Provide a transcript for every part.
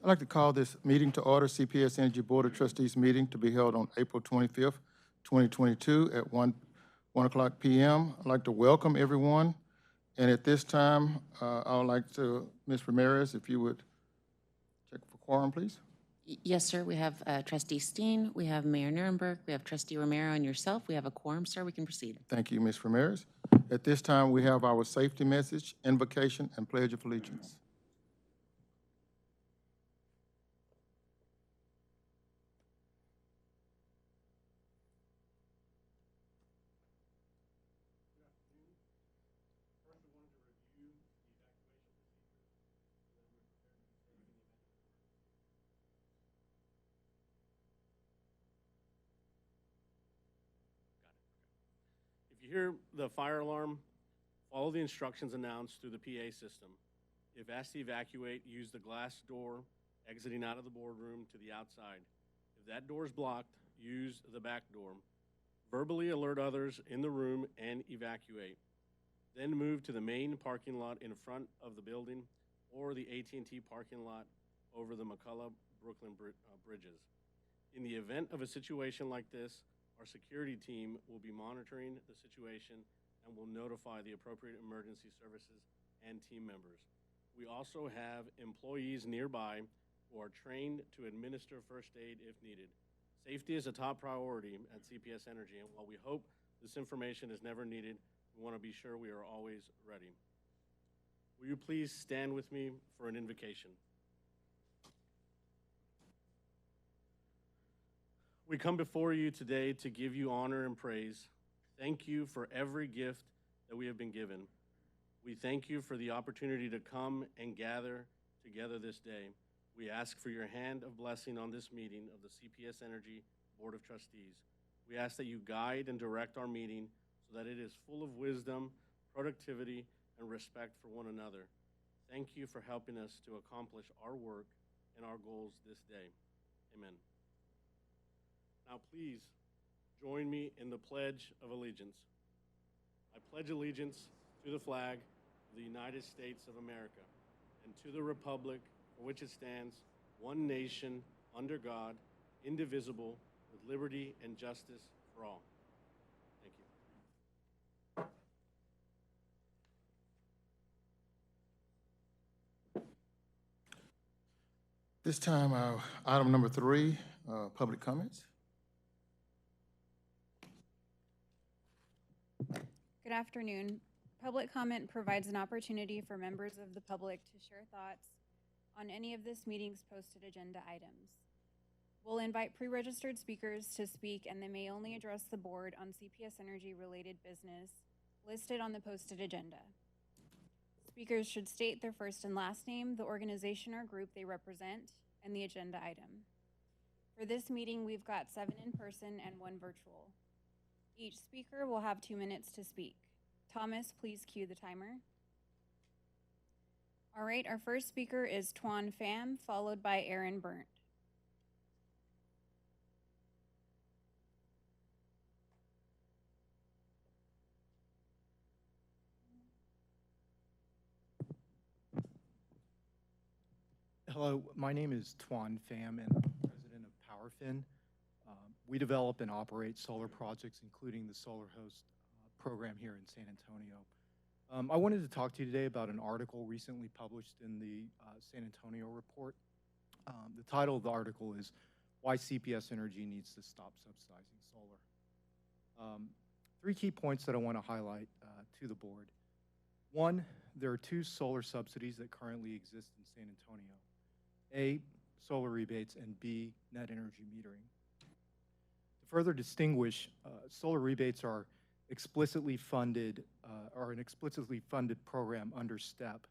I'd like to call this meeting to order, CPS Energy Board of Trustees meeting to be held on April 25th, 2022 at 1 o'clock p.m. I'd like to welcome everyone. And at this time, I would like to, Ms. Ramirez, if you would check for quorum, please. Yes, sir. We have Trustee Steen, we have Mayor Nuremberg, we have Trustee Romero and yourself. We have a quorum, sir. We can proceed. Thank you, Ms. Ramirez. At this time, we have our safety message, invocation, and pledge of allegiance. If you hear the fire alarm, follow the instructions announced through the PA system. If asked to evacuate, use the glass door exiting out of the boardroom to the outside. If that door is blocked, use the back door. Verbally alert others in the room and evacuate. Then move to the main parking lot in front of the building or the AT&T parking lot over the McCullough-Brooklyn bridges. In the event of a situation like this, our security team will be monitoring the situation and will notify the appropriate emergency services and team members. We also have employees nearby who are trained to administer first aid if needed. Safety is a top priority at CPS Energy, and while we hope this information is never needed, we want to be sure we are always ready. Will you please stand with me for an invocation? We come before you today to give you honor and praise. Thank you for every gift that we have been given. We thank you for the opportunity to come and gather together this day. We ask for your hand of blessing on this meeting of the CPS Energy Board of Trustees. We ask that you guide and direct our meeting so that it is full of wisdom, productivity, and respect for one another. Thank you for helping us to accomplish our work and our goals this day. Amen. Now please join me in the Pledge of Allegiance. I pledge allegiance to the flag of the United States of America and to the republic for which it stands, one nation, under God, indivisible, with liberty and justice for all. Thank you. This time, item number 3, public comments. Good afternoon. Public comment provides an opportunity for members of the public to share thoughts on any of this meeting's posted agenda items. We'll invite pre-registered speakers to speak, and they may only address the board on CPS Energy related business listed on the posted agenda. Speakers should state their first and last name, the organization or group they represent, and the agenda item. For this meeting, we've got 7 in person and 1 virtual. Each speaker will have 2 minutes to speak. Thomas, please cue the timer. All right, our first speaker is Tuan Pham, followed by Aaron Burnt. Hello, my name is Tuan Pham, and I'm president of PowerFin. We develop and operate solar projects, including the Solar Host program here in San Antonio. I wanted to talk to you today about an article recently published in the San Antonio report. The title of the article is Why CPS Energy Needs to Stop Subsidizing Solar. 3 key points that I want to highlight to the board. 1, there are 2 solar subsidies that currently exist in San Antonio. A, solar rebates, and B, net energy metering. To further distinguish, solar rebates are explicitly funded, are an explicitly funded program under STEP,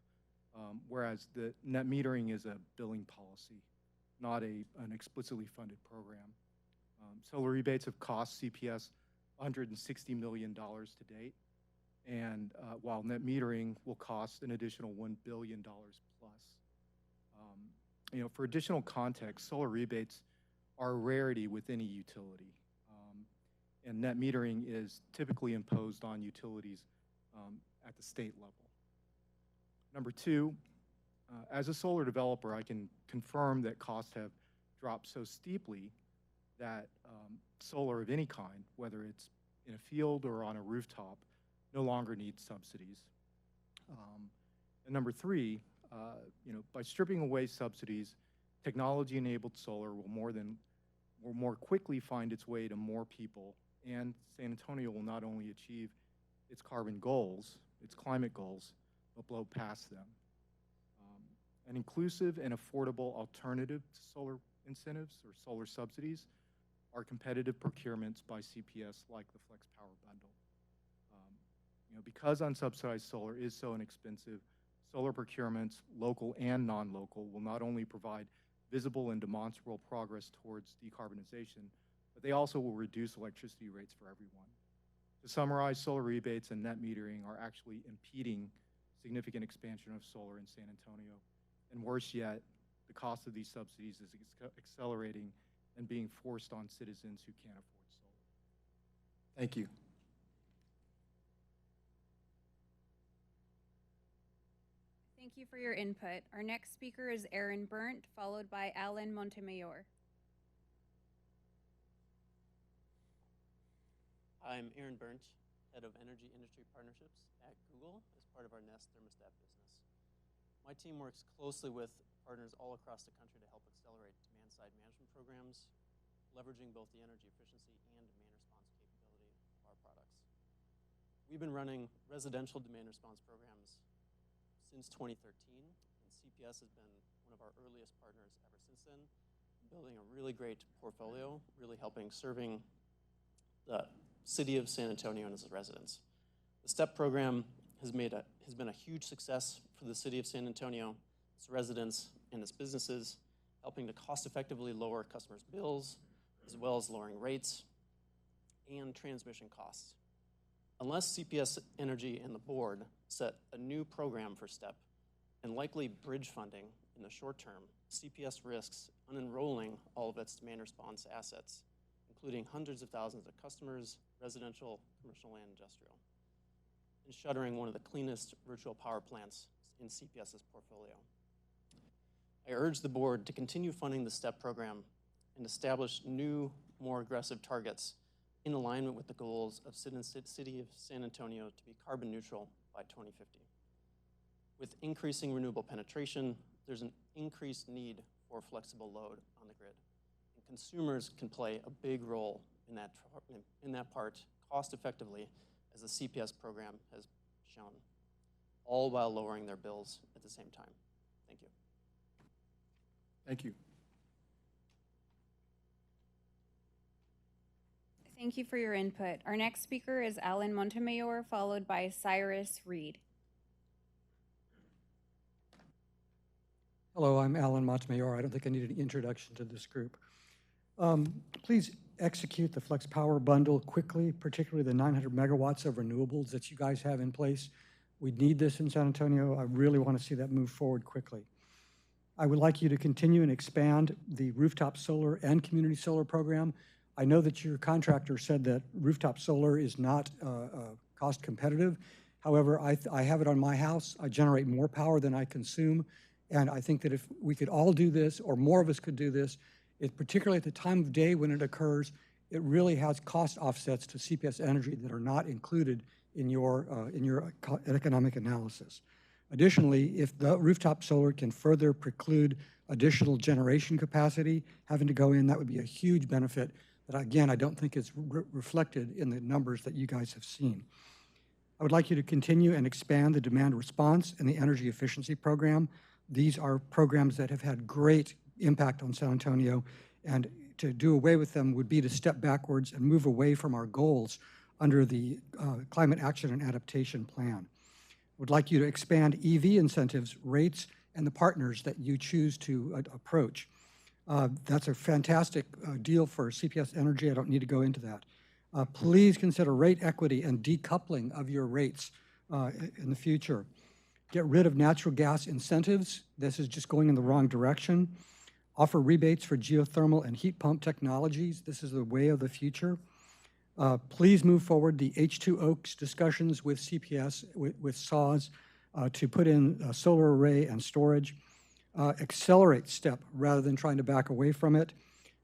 whereas the net metering is a billing policy, not an explicitly funded program. Solar rebates have cost CPS $160 million to date, and while net metering will cost an additional $1 billion plus. For additional context, solar rebates are a rarity with any utility. And net metering is typically imposed on utilities at the state level. Number 2, As a solar developer, I can confirm that costs have dropped so steeply that solar of any kind, whether it's in a field or on a rooftop, no longer needs subsidies. And number three, by stripping away subsidies, technology-enabled solar will more quickly find its way to more people, and San Antonio will not only achieve its carbon goals, its climate goals, but blow past them. An inclusive and affordable alternative to solar incentives or solar subsidies are competitive procurements by CPS like the Flex Power Bundle. Because unsubsidized solar is so inexpensive, solar procurements, local and non-local, will not only provide visible and demonstrable progress towards decarbonization, but they also will reduce electricity rates for everyone. To summarize, solar rebates and net metering are actually impeding significant expansion of solar in San Antonio. And worse yet, the cost of these subsidies is accelerating and being forced on citizens who can't afford solar. Thank you. Thank you for your input. Our next speaker is Aaron Burnt, followed by Alan Montemayor. I'm Aaron Burnt, Head of Energy Industry Partnerships at Google as part of our Nest thermostat business. My team works closely with partners all across the country to help accelerate demand-side management programs, leveraging both the energy efficiency and demand response capability of our products. We've been running residential demand response programs since 2013, and CPS has been one of our earliest partners ever since then, building a really great portfolio, really helping serving the city of San Antonio and its residents. The STEP program has been a huge success for the city of San Antonio, its residents, and its businesses, helping to cost-effectively lower customers' bills, as well as lowering rates and transmission costs. Unless CPS Energy and the board set a new program for STEP and likely bridge funding in the short term, CPS risks unenrolling all of its demand response assets, including hundreds of thousands of customers, residential, commercial, and industrial, and shuttering one of the cleanest virtual power plants in CPS's portfolio. I urge the board to continue funding the STEP program and establish new, more aggressive targets in alignment with the goals of City of San Antonio to be carbon neutral by 2050. With increasing renewable penetration, there's an increased need for flexible load on the grid. And consumers can play a big role in that part cost effectively, as the CPS program has shown, all while lowering their bills at the same time. Thank you. Thank you. Thank you for your input. Our next speaker is Alan Montemayor, followed by Cyrus Reed. Hello, I'm Alan Montemayor. I don't think I need an introduction to this group. Please execute the Flex Power Bundle quickly, particularly the 900 megawatts of renewables that you guys have in place. We need this in San Antonio. I really want to see that move forward quickly. I would like you to continue and expand the rooftop solar and community solar program. I know that your contractor said that rooftop solar is not cost competitive. However, I have it on my house. I generate more power than I consume. And I think that if we could all do this, or more of us could do this, particularly at the time of day when it occurs, it really has cost offsets to CPS Energy that are not included in your economic analysis. Additionally, if the rooftop solar can further preclude additional generation capacity having to go in, that would be a huge benefit that, again, I don't think is reflected in the numbers that you guys have seen. I would like you to continue and expand the demand response and the energy efficiency program. These are programs that have had great impact on San Antonio, and to do away with them would be to step backwards and move away from our goals under the Climate Action and Adaptation Plan. I would like you to expand EV incentives, rates, and the partners that you choose to approach. That's a fantastic deal for CPS Energy. I don't need to go into that. Please consider rate equity and decoupling of your rates in the future. Get rid of natural gas incentives. This is just going in the wrong direction. Offer rebates for geothermal and heat pump technologies. This is the way of the future. Please move forward the H2O discussions with CPS, with SAWS. to put in a solar array and storage. Accelerate STEP rather than trying to back away from it.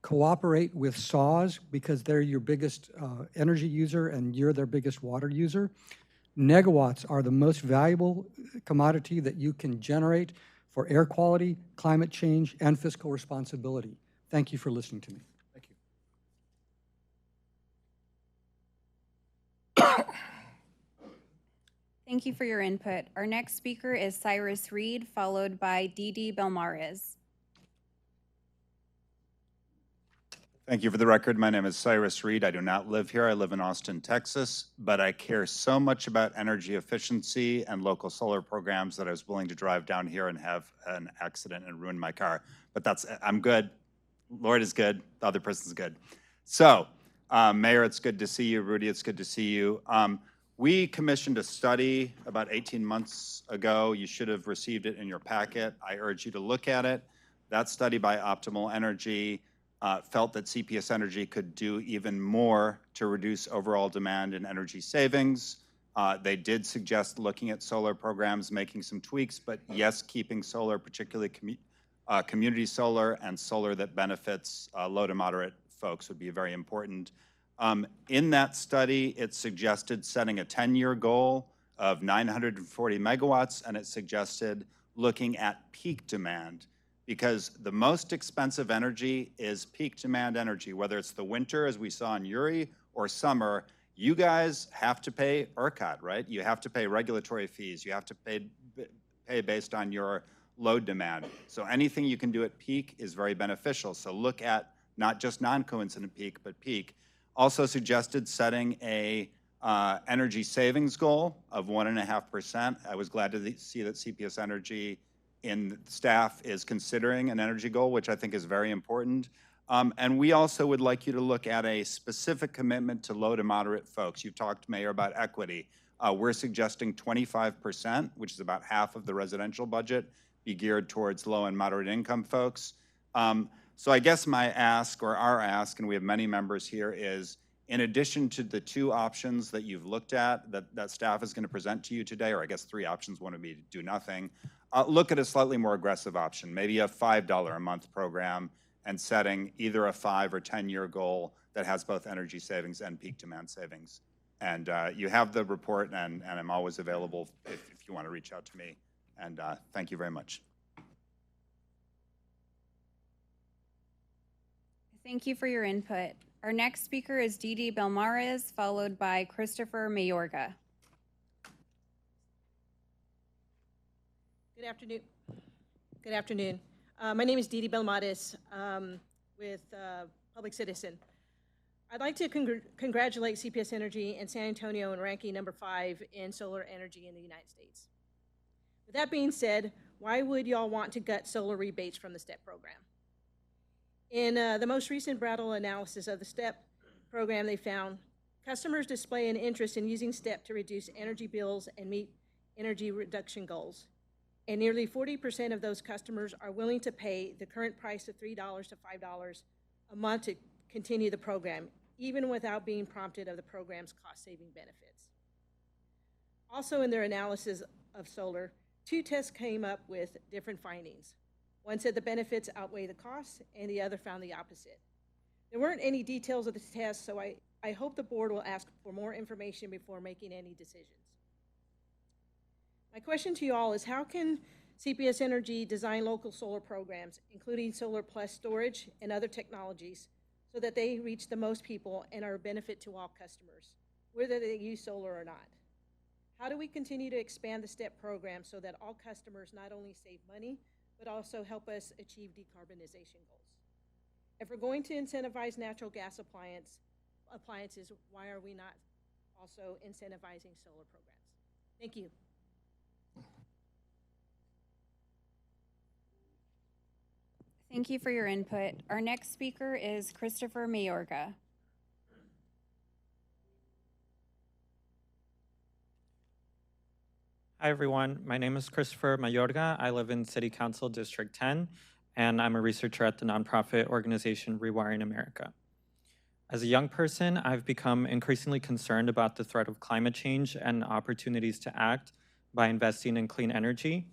Cooperate with SAWS because they're your biggest energy user and you're their biggest water user. Negawatts are the most valuable commodity that you can generate for air quality, climate change, and fiscal responsibility. Thank you for listening to me. Thank you. Thank you for your input. Our next speaker is Cyrus Reed, followed by Dee Belmares. Thank you. For the record, my name is Cyrus Reed. I do not live here. I live in Austin, Texas, but I care so much about energy efficiency and local solar programs that I was willing to drive down here and have an accident and ruin my car. But I'm good. Lord is good. The other person's good. So, Mayor, it's good to see you. Rudy, it's good to see you. We commissioned a study about 18 months ago. You should have received it in your packet. I urge you to look at it. That study by Optimal Energy felt that CPS Energy could do even more to reduce overall demand and energy savings. They did suggest looking at solar programs, making some tweaks, but yes, keeping solar, particularly community solar and solar that benefits low to moderate folks would be very important. In that study, it suggested setting a 10-year goal of 940 megawatts, and it suggested looking at peak demand, because the most expensive energy is peak demand energy, whether it's the winter, as we saw in Uri, or summer. You guys have to pay ERCOT, right? You have to pay regulatory fees. You have to pay based on your load demand. So anything you can do at peak is very beneficial. So look at not just non-coincident peak, but peak. Also suggested setting a energy savings goal of 1.5%. I was glad to see that CPS Energy in staff is considering an energy goal, which I think is very important. And we also would like you to look at a specific commitment to low to moderate folks. You talked, Mayor, about equity. We're suggesting 25%, which is about half of the residential budget, be geared towards low and moderate income folks. So I guess my ask, or our ask, and we have many members here, is in addition to the two options that you've looked at, that staff is going to present to you today, or I guess three options, one would be to do nothing, look at a slightly more aggressive option, maybe a $5 a month program, and setting either a 5 or 10-year goal that has both energy savings and peak demand savings. And you have the report, and I'm always available if you want to reach out to me. And thank you very much. Thank you for your input. Our next speaker is Dee Belmares, followed by Christopher Mayorga. Good afternoon. Good afternoon. My name is Dee Belmares with Public Citizen. I'd like to congratulate CPS Energy and San Antonio in ranking number 5 in solar energy in the United States. With that being said, why would y'all want to gut solar rebates from the STEP program? In the most recent Brattle analysis of the STEP program, they found customers display an interest in using STEP to reduce energy bills and meet energy reduction goals. And nearly 40% of those customers are willing to pay the current price of $3 to $5 a month to continue the program, even without being prompted of the program's cost-saving benefits. Also in their analysis of solar, 2 tests came up with different findings. One said the benefits outweigh the costs, and the other found the opposite. There weren't any details of the test, so I hope the board will ask for more information before making any decisions. My question to you all is, how can CPS Energy design local solar programs, including solar plus storage and other technologies, so that they reach the most people and are a benefit to all customers, whether they use solar or not? How do we continue to expand the STEP program so that all customers not only save money, but also help us achieve decarbonization goals? If we're going to incentivize natural gas appliances, why are we not also incentivizing solar programs? Thank you. Thank you for your input. Our next speaker is Christopher Mayorga. Hi, everyone. My name is Christopher Mayorga. I live in City Council District 10, and I'm a researcher at the nonprofit organization Rewiring America. As a young person, I've become increasingly concerned about the threat of climate change and opportunities to act by investing in clean energy.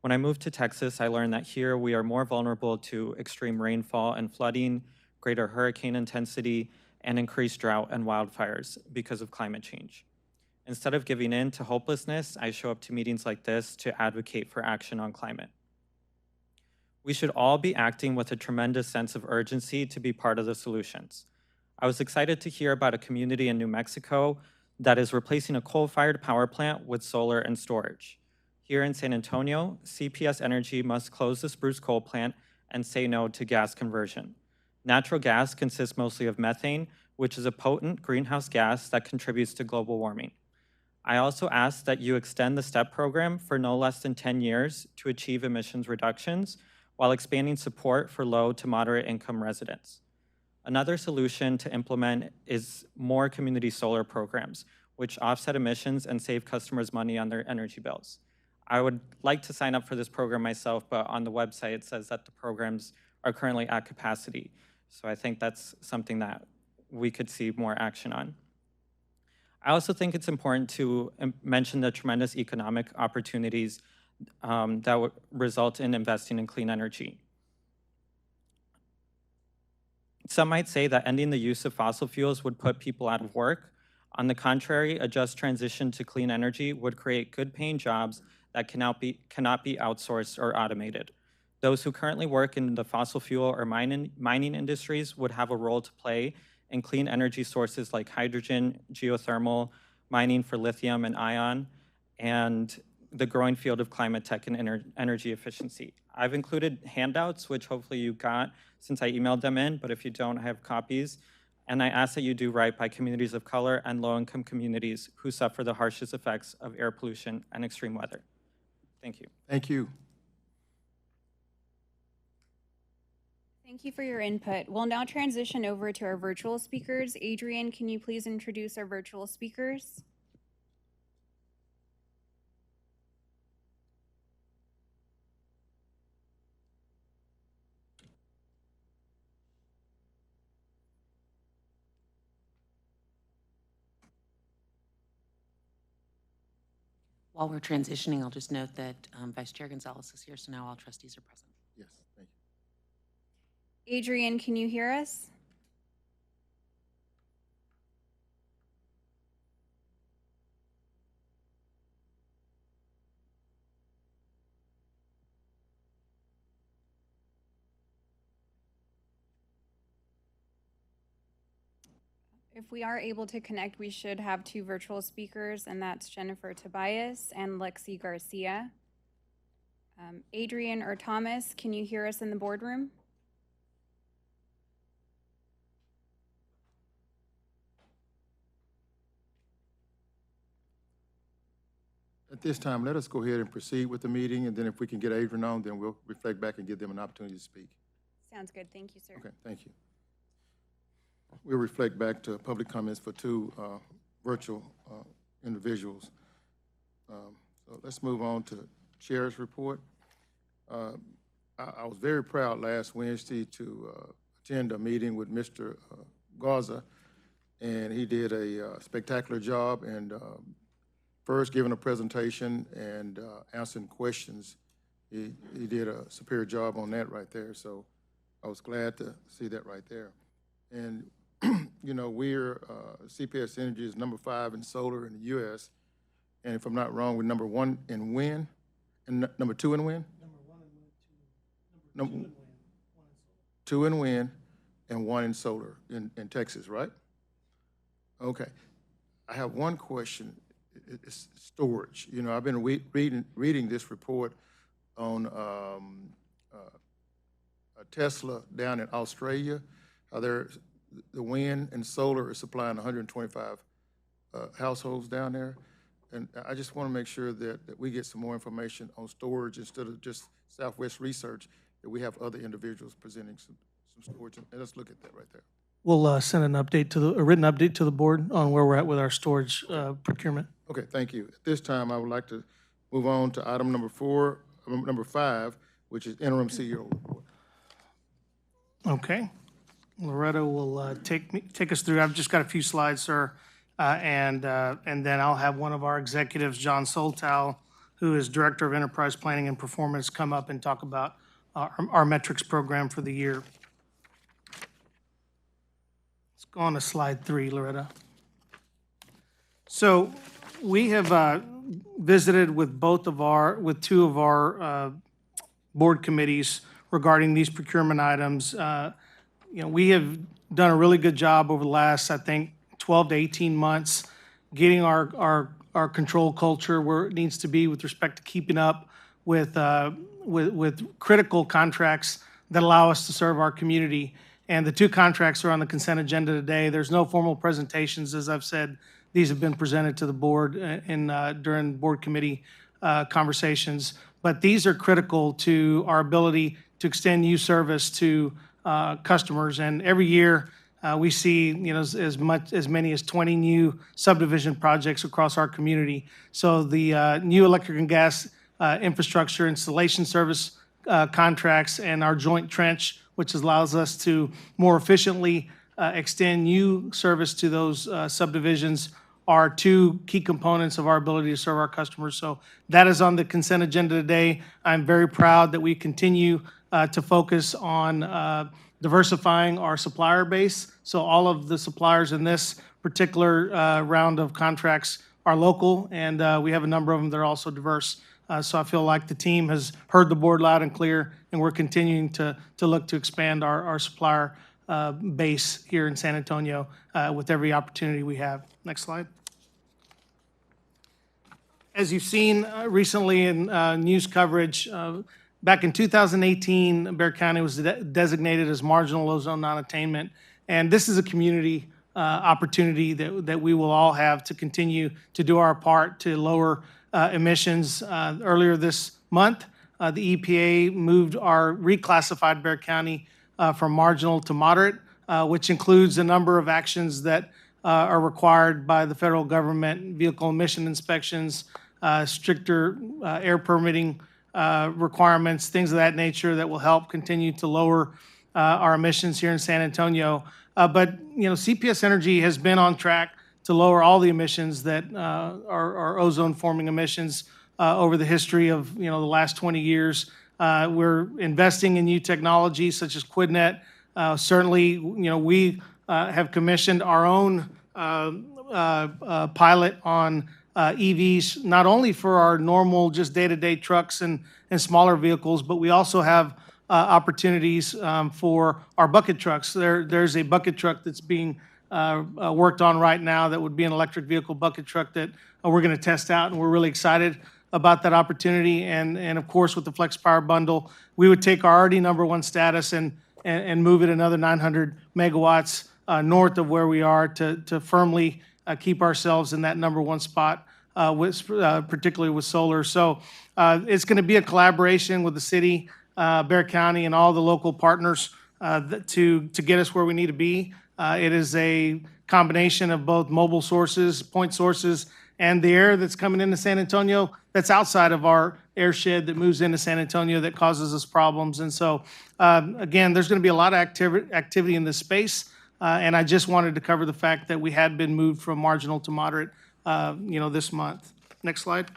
When I moved to Texas, I learned that here we are more vulnerable to extreme rainfall and flooding, greater hurricane intensity, and increased drought and wildfires because of climate change. Instead of giving in to hopelessness, I show up to meetings like this to advocate for action on climate. We should all be acting with a tremendous sense of urgency to be part of the solutions. I was excited to hear about a community in New Mexico that is replacing a coal-fired power plant with solar and storage. Here in San Antonio, CPS Energy must close the Spruce coal plant and say no to gas conversion. Natural gas consists mostly of methane, which is a potent greenhouse gas that contributes to global warming. I also ask that you extend the STEP program for no less than 10 years to achieve emissions reductions while expanding support for low to moderate income residents. Another solution to implement is more community solar programs, which offset emissions and save customers money on their energy bills. I would like to sign up for this program myself, but on the website it says that the programs are currently at capacity. So I think that's something that we could see more action on. I also think it's important to mention the tremendous economic opportunities that would result in investing in clean energy. Some might say that ending the use of fossil fuels would put people out of work. On the contrary, a just transition to clean energy would create good-paying jobs that cannot be outsourced or automated. Those who currently work in the fossil fuel or mining industries would have a role to play in clean energy sources like hydrogen, geothermal, mining for lithium and ion, and the growing field of climate tech and energy efficiency. I've included handouts, which hopefully you got since I emailed them in, but if you don't, I have copies. And I ask that you do right by communities of color and low-income communities who suffer the harshest effects of air pollution and extreme weather. Thank you. Thank you. Thank you for your input. We'll now transition over to our virtual speakers. Adrian, can you please introduce our virtual speakers? While we're transitioning, I'll just note that Vice Chair Gonzalez is here, so now all trustees are present. Yes, thank you. Adrian, can you hear us? If we are able to connect, we should have two virtual speakers, and that's Jennifer Tobias and Lexi Garcia. Adrian or Thomas, can you hear us in the boardroom? At this time, let us go ahead and proceed with the meeting, and then if we can get Adrian on, then we'll reflect back and give them an opportunity to speak. Sounds good. Thank you, sir. Okay, thank you. We'll reflect back to public comments for two virtual individuals. So let's move on to Chair's report. I was very proud last Wednesday to attend a meeting with Mr. Garza, and he did a spectacular job and first giving a presentation and answering questions. He did a superior job on that right there, so I was glad to see that right there. And you know, we're, CPS Energy is number 5 in solar in the U.S., and if I'm not wrong, we're number 1 in wind, and number 2 in wind? Number 1 and 2 in wind, and 1 in solar in Texas, right? Okay. I have one question. It's storage. You know, I've been reading this report on a Tesla down in Australia, how the wind and solar is supplying 125 households down there. And I just want to make sure that we get some more information on storage instead of just Southwest Research, that we have other individuals presenting some storage. And let's look at that right there. We'll send an update a written update to the board on where we're at with our storage procurement. Okay, thank you. At this time, I would like to move on to item number 5, which is interim CEO report. Okay. Loretta will take us through. I've just got a few slides, sir, and then I'll have one of our executives, John Soltow, who is Director of Enterprise Planning and Performance, come up and talk about our metrics program for the year. Let's go on to slide 3, Loretta. So we have visited with two of our board committees regarding these procurement items. We have done a really good job over the last, I think, 12 to 18 months, getting our control culture where it needs to be with respect to keeping up with critical contracts that allow us to serve our community. And the 2 contracts are on the consent agenda today. There's no formal presentations, as I've said. These have been presented to the board during board committee conversations. But these are critical to our ability to extend new service to customers. And every year we see as many as 20 new subdivision projects across our community. So the new electric and gas infrastructure installation service contracts and our joint trench, which allows us to more efficiently extend new service to those subdivisions, are 2 key components of our ability to serve our customers. So that is on the consent agenda today. I'm very proud that we continue to focus on diversifying our supplier base. So all of the suppliers in this particular round of contracts are local, and we have a number of them that are also diverse. So I feel like the team has heard the board loud and clear, and we're continuing to look to expand our supplier base here in San Antonio with every opportunity we have. Next slide. As you've seen recently in news coverage, back in 2018, Bexar County was designated as marginal ozone non-attainment, and this is a community opportunity that we will all have to continue to do our part to lower emissions. Earlier this month, the EPA reclassified Bexar County from marginal to moderate, which includes a number of actions that are required by the federal government: vehicle emission inspections, stricter air permitting requirements, things of that nature that will help continue to lower our emissions here in San Antonio. But CPS Energy has been on track to lower all the emissions that are ozone-forming emissions over the history of the last 20 years. We're investing in new technology such as QuidNet. Certainly, we have commissioned our own pilot on EVs, not only for our normal just day-to-day trucks and smaller vehicles, but we also have opportunities for our bucket trucks. There's a bucket truck that's being worked on right now that would be an electric vehicle bucket truck that we're going to test out, and we're really excited about that opportunity. And of course, with the Flex Power Bundle, we would take our already #1 status and move it another 900 megawatts north of where we are to firmly keep ourselves in that #1 spot, particularly with solar. So it's going to be a collaboration with the city, Bexar County, and all the local partners to get us where we need to be. It is a combination of both mobile sources, point sources, and the air that's coming into San Antonio that's outside of our airshed that moves into San Antonio that causes us problems. And so, again, there's going to be a lot of activity in this space, and I just wanted to cover the fact that we had been moved from marginal to moderate, this month. Next slide.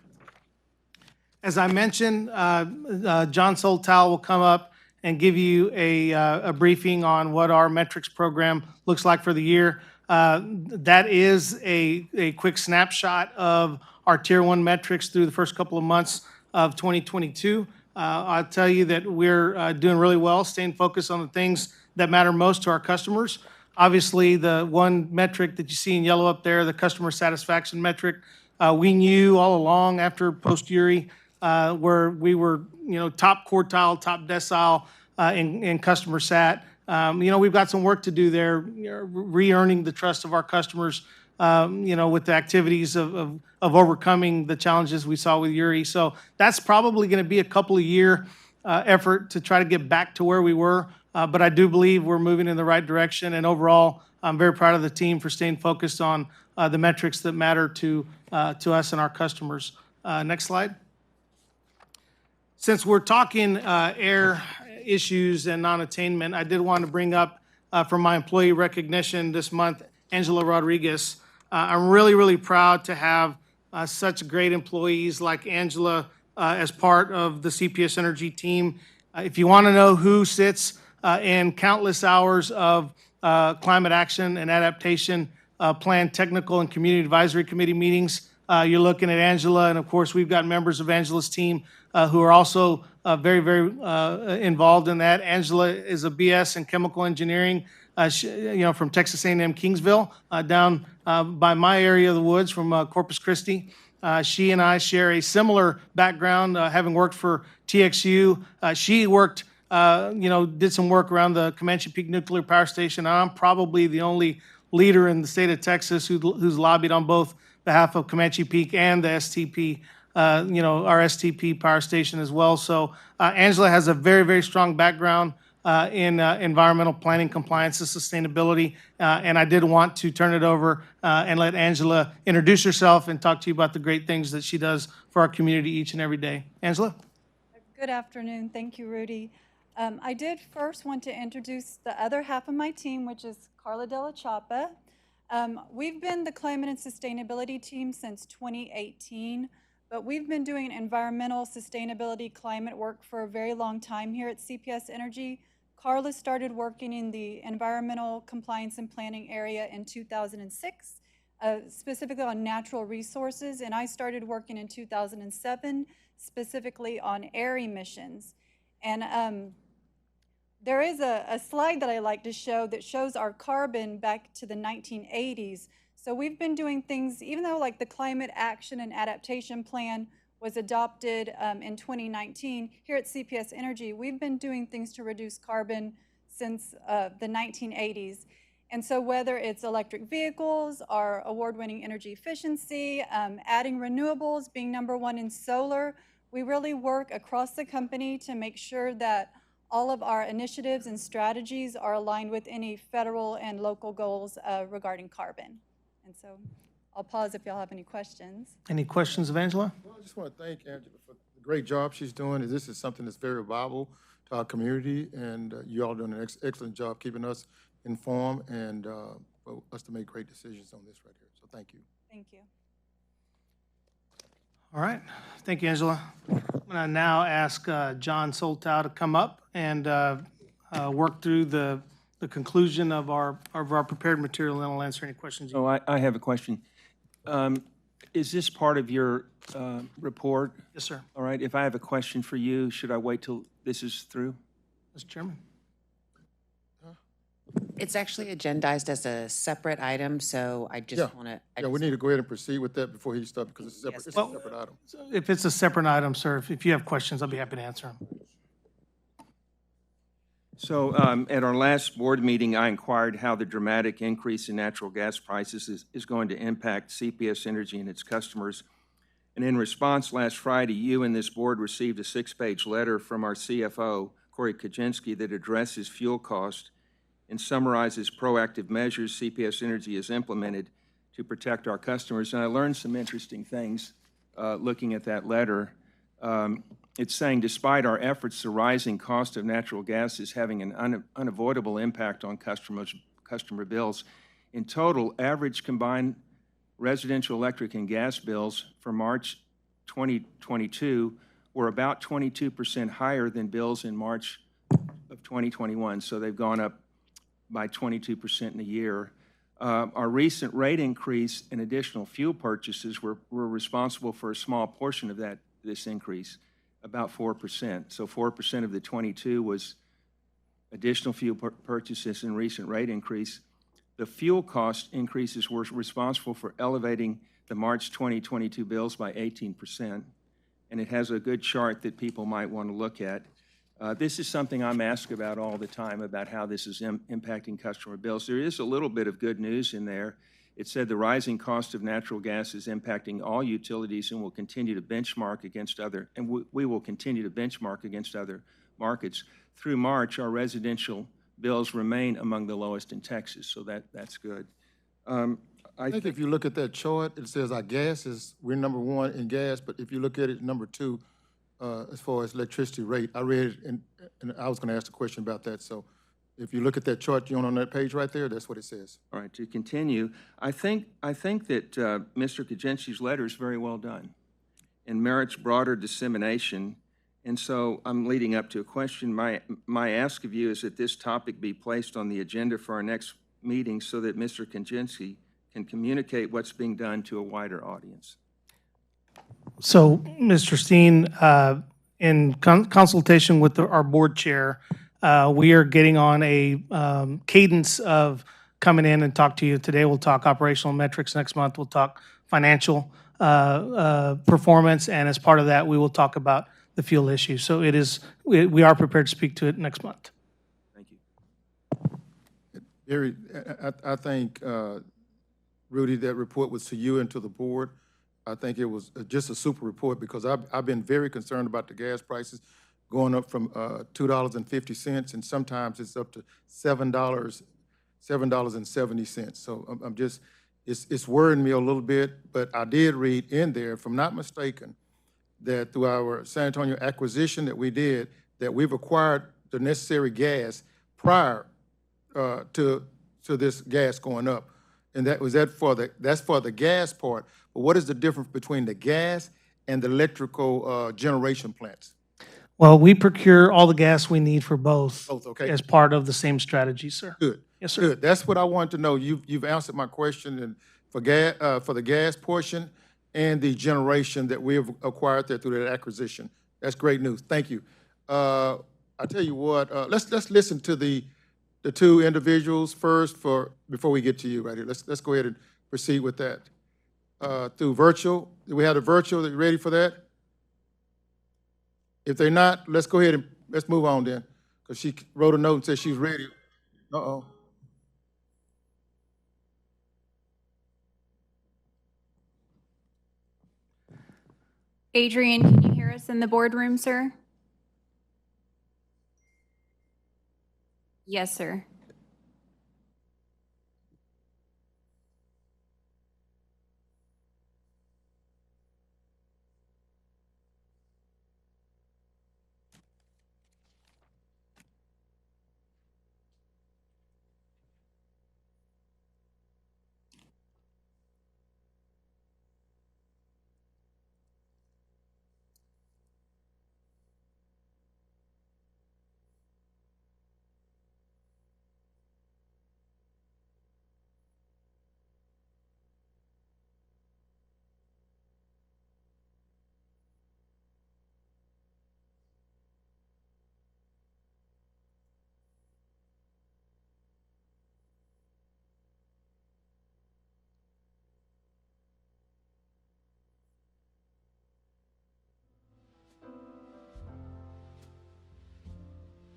As I mentioned, John Soltal will come up and give you a briefing on what our metrics program looks like for the year. That is a quick snapshot of our Tier 1 metrics through the first couple of months of 2022. I'll tell you that we're doing really well, staying focused on the things that matter most to our customers. Obviously, the one metric that you see in yellow up there, the customer satisfaction metric, we knew all along after post-Uri where we were, top quartile, top decile in customer sat. We've got some work to do there, re-earning the trust of our customers, with the activities of overcoming the challenges we saw with Uri. So that's probably going to be a couple of year effort to try to get back to where we were. But I do believe we're moving in the right direction. And overall, I'm very proud of the team for staying focused on the metrics that matter to us and our customers. Next slide. Since we're talking air issues and non-attainment, I did want to bring up for my employee recognition this month, Angela Rodriguez. I'm really, really proud to have such great employees like Angela as part of the CPS Energy team. If you want to know who sits in countless hours of climate action and adaptation plan technical and community advisory committee meetings, you're looking at Angela, and of course, we've got members of Angela's team who are also very, very involved in that. Angela is a BS in chemical engineering, from Texas A&M Kingsville, down by my area of the woods from Corpus Christi. She and I share a similar background, having worked for TXU. She worked, did some work around the Comanche Peak Nuclear Power Station. I'm probably the only leader in the state of Texas who's lobbied on both behalf of Comanche Peak and the STP, our STP power station as well. So Angela has a very, very strong background in environmental planning, compliance, and sustainability. And I did want to turn it over and let Angela introduce herself and talk to you about the great things that she does for our community each and every day. Angela? Good afternoon. Thank you, Rudy. I did first want to introduce the other half of my team, which is Carla Della Chapa. We've been the climate and sustainability team since 2018, but we've been doing environmental sustainability climate work for a very long time here at CPS Energy. Carla started working in the environmental compliance and planning area in 2006, specifically on natural resources, and I started working in 2007, specifically on air emissions. And there is a slide that I like to show that shows our carbon back to the 1980s. So we've been doing things, even though like the Climate Action and Adaptation Plan was adopted in 2019, here at CPS Energy, we've been doing things to reduce carbon since the 1980s. And so whether it's electric vehicles, our award-winning energy efficiency, adding renewables, being #1 in solar, we really work across the company to make sure that all of our initiatives and strategies are aligned with any federal and local goals regarding carbon. And so I'll pause if y'all have any questions. Any questions of Angela? Well, I just want to thank Angela for the great job she's doing. This is something that's very valuable to our community, and you all doing an excellent job keeping us informed and for us to make great decisions on this right here. So thank you. Thank you. All right. Thank you, Angela. I'm going to now ask John Soltow to come up and work through the conclusion of our prepared material, and then I'll answer any questions. Oh, I have a question. Is this part of your report? Yes, sir. All right. If I have a question for you, should I wait till this is through? Mr. Chairman. It's actually agendized as a separate item, so I just want to. Yeah, we need to go ahead and proceed with that before he starts, because it's separate. Yes. It's a separate item. If it's a separate item, sir, if you have questions, I'll be happy to answer them. So at our last board meeting, I inquired how the dramatic increase in natural gas prices is going to impact CPS Energy and its customers. And in response, last Friday, you and this board received a 6-page letter from our CFO, Corey Kaczynski, that addresses fuel cost and summarizes proactive measures CPS Energy has implemented to protect our customers. And I learned some interesting things looking at that letter. It's saying, despite our efforts, the rising cost of natural gas is having an unavoidable impact on customer bills. In total, average combined residential electric and gas bills for March 2022 were about 22% higher than bills in March of 2021. So they've gone up by 22% in a year. Our recent rate increase and additional fuel purchases were responsible for a small portion of this increase, about 4%. So 4% of the 22 was additional fuel purchases and recent rate increase. The fuel cost increases were responsible for elevating the March 2022 bills by 18%. And it has a good chart that people might want to look at. This is something I'm asked about all the time, about how this is impacting customer bills. There is a little bit of good news in there. It said the rising cost of natural gas is impacting all utilities and will continue to benchmark against other, and we will continue to benchmark against other markets. Through March, our residential bills remain among the lowest in Texas, so that's good. I think if you look at that chart, it says our gas we're #1 in gas, but if you look at it, #2, as far as electricity rate, I read it, and I was going to ask a question about that. So If you look at that chart you on that page right there, that's what it says. All right, to continue, I think that Mr. Kaczynski's letter is very well done and merits broader dissemination. And so I'm leading up to a question. My ask of you is that this topic be placed on the agenda for our next meeting so that Mr. Kaczynski can communicate what's being done to a wider audience. So, Mr. Steen, in consultation with our board chair, we are getting on a cadence of coming in and talk to you. Today, we'll talk operational metrics. Next month, we'll talk financial performance. And as part of that, we will talk about the fuel issue. So we are prepared to speak to it next month. Thank you. Gary, I think, Rudy, that report was to you and to the board. I think it was just a super report because I've been very concerned about the gas prices going up from $2.50, and sometimes it's up to $7.70. So I'm just, it's worrying me a little bit, but I did read in there, if I'm not mistaken, that through our San Antonio acquisition that we did, that we've acquired the necessary gas prior to this gas going up. And that's for the gas part. But what is the difference between the gas and the electrical generation plants? Well, we procure all the gas we need for both. Both, okay. As part of the same strategy, sir. Good. Yes, sir. Good. That's what I wanted to know. You've answered my question, and for the gas portion and the generation that we have acquired there through that acquisition. That's great news. Thank you. I tell you what, let's listen to the two individuals first before we get to you right here. Let's go ahead and proceed with that. Through virtual, do we have a virtual? Are you ready for that? If they're not, let's go ahead and let's move on then, because she wrote a note and said she's ready. Uh-oh. Adrian, can you hear us in the boardroom, sir? Yes, sir.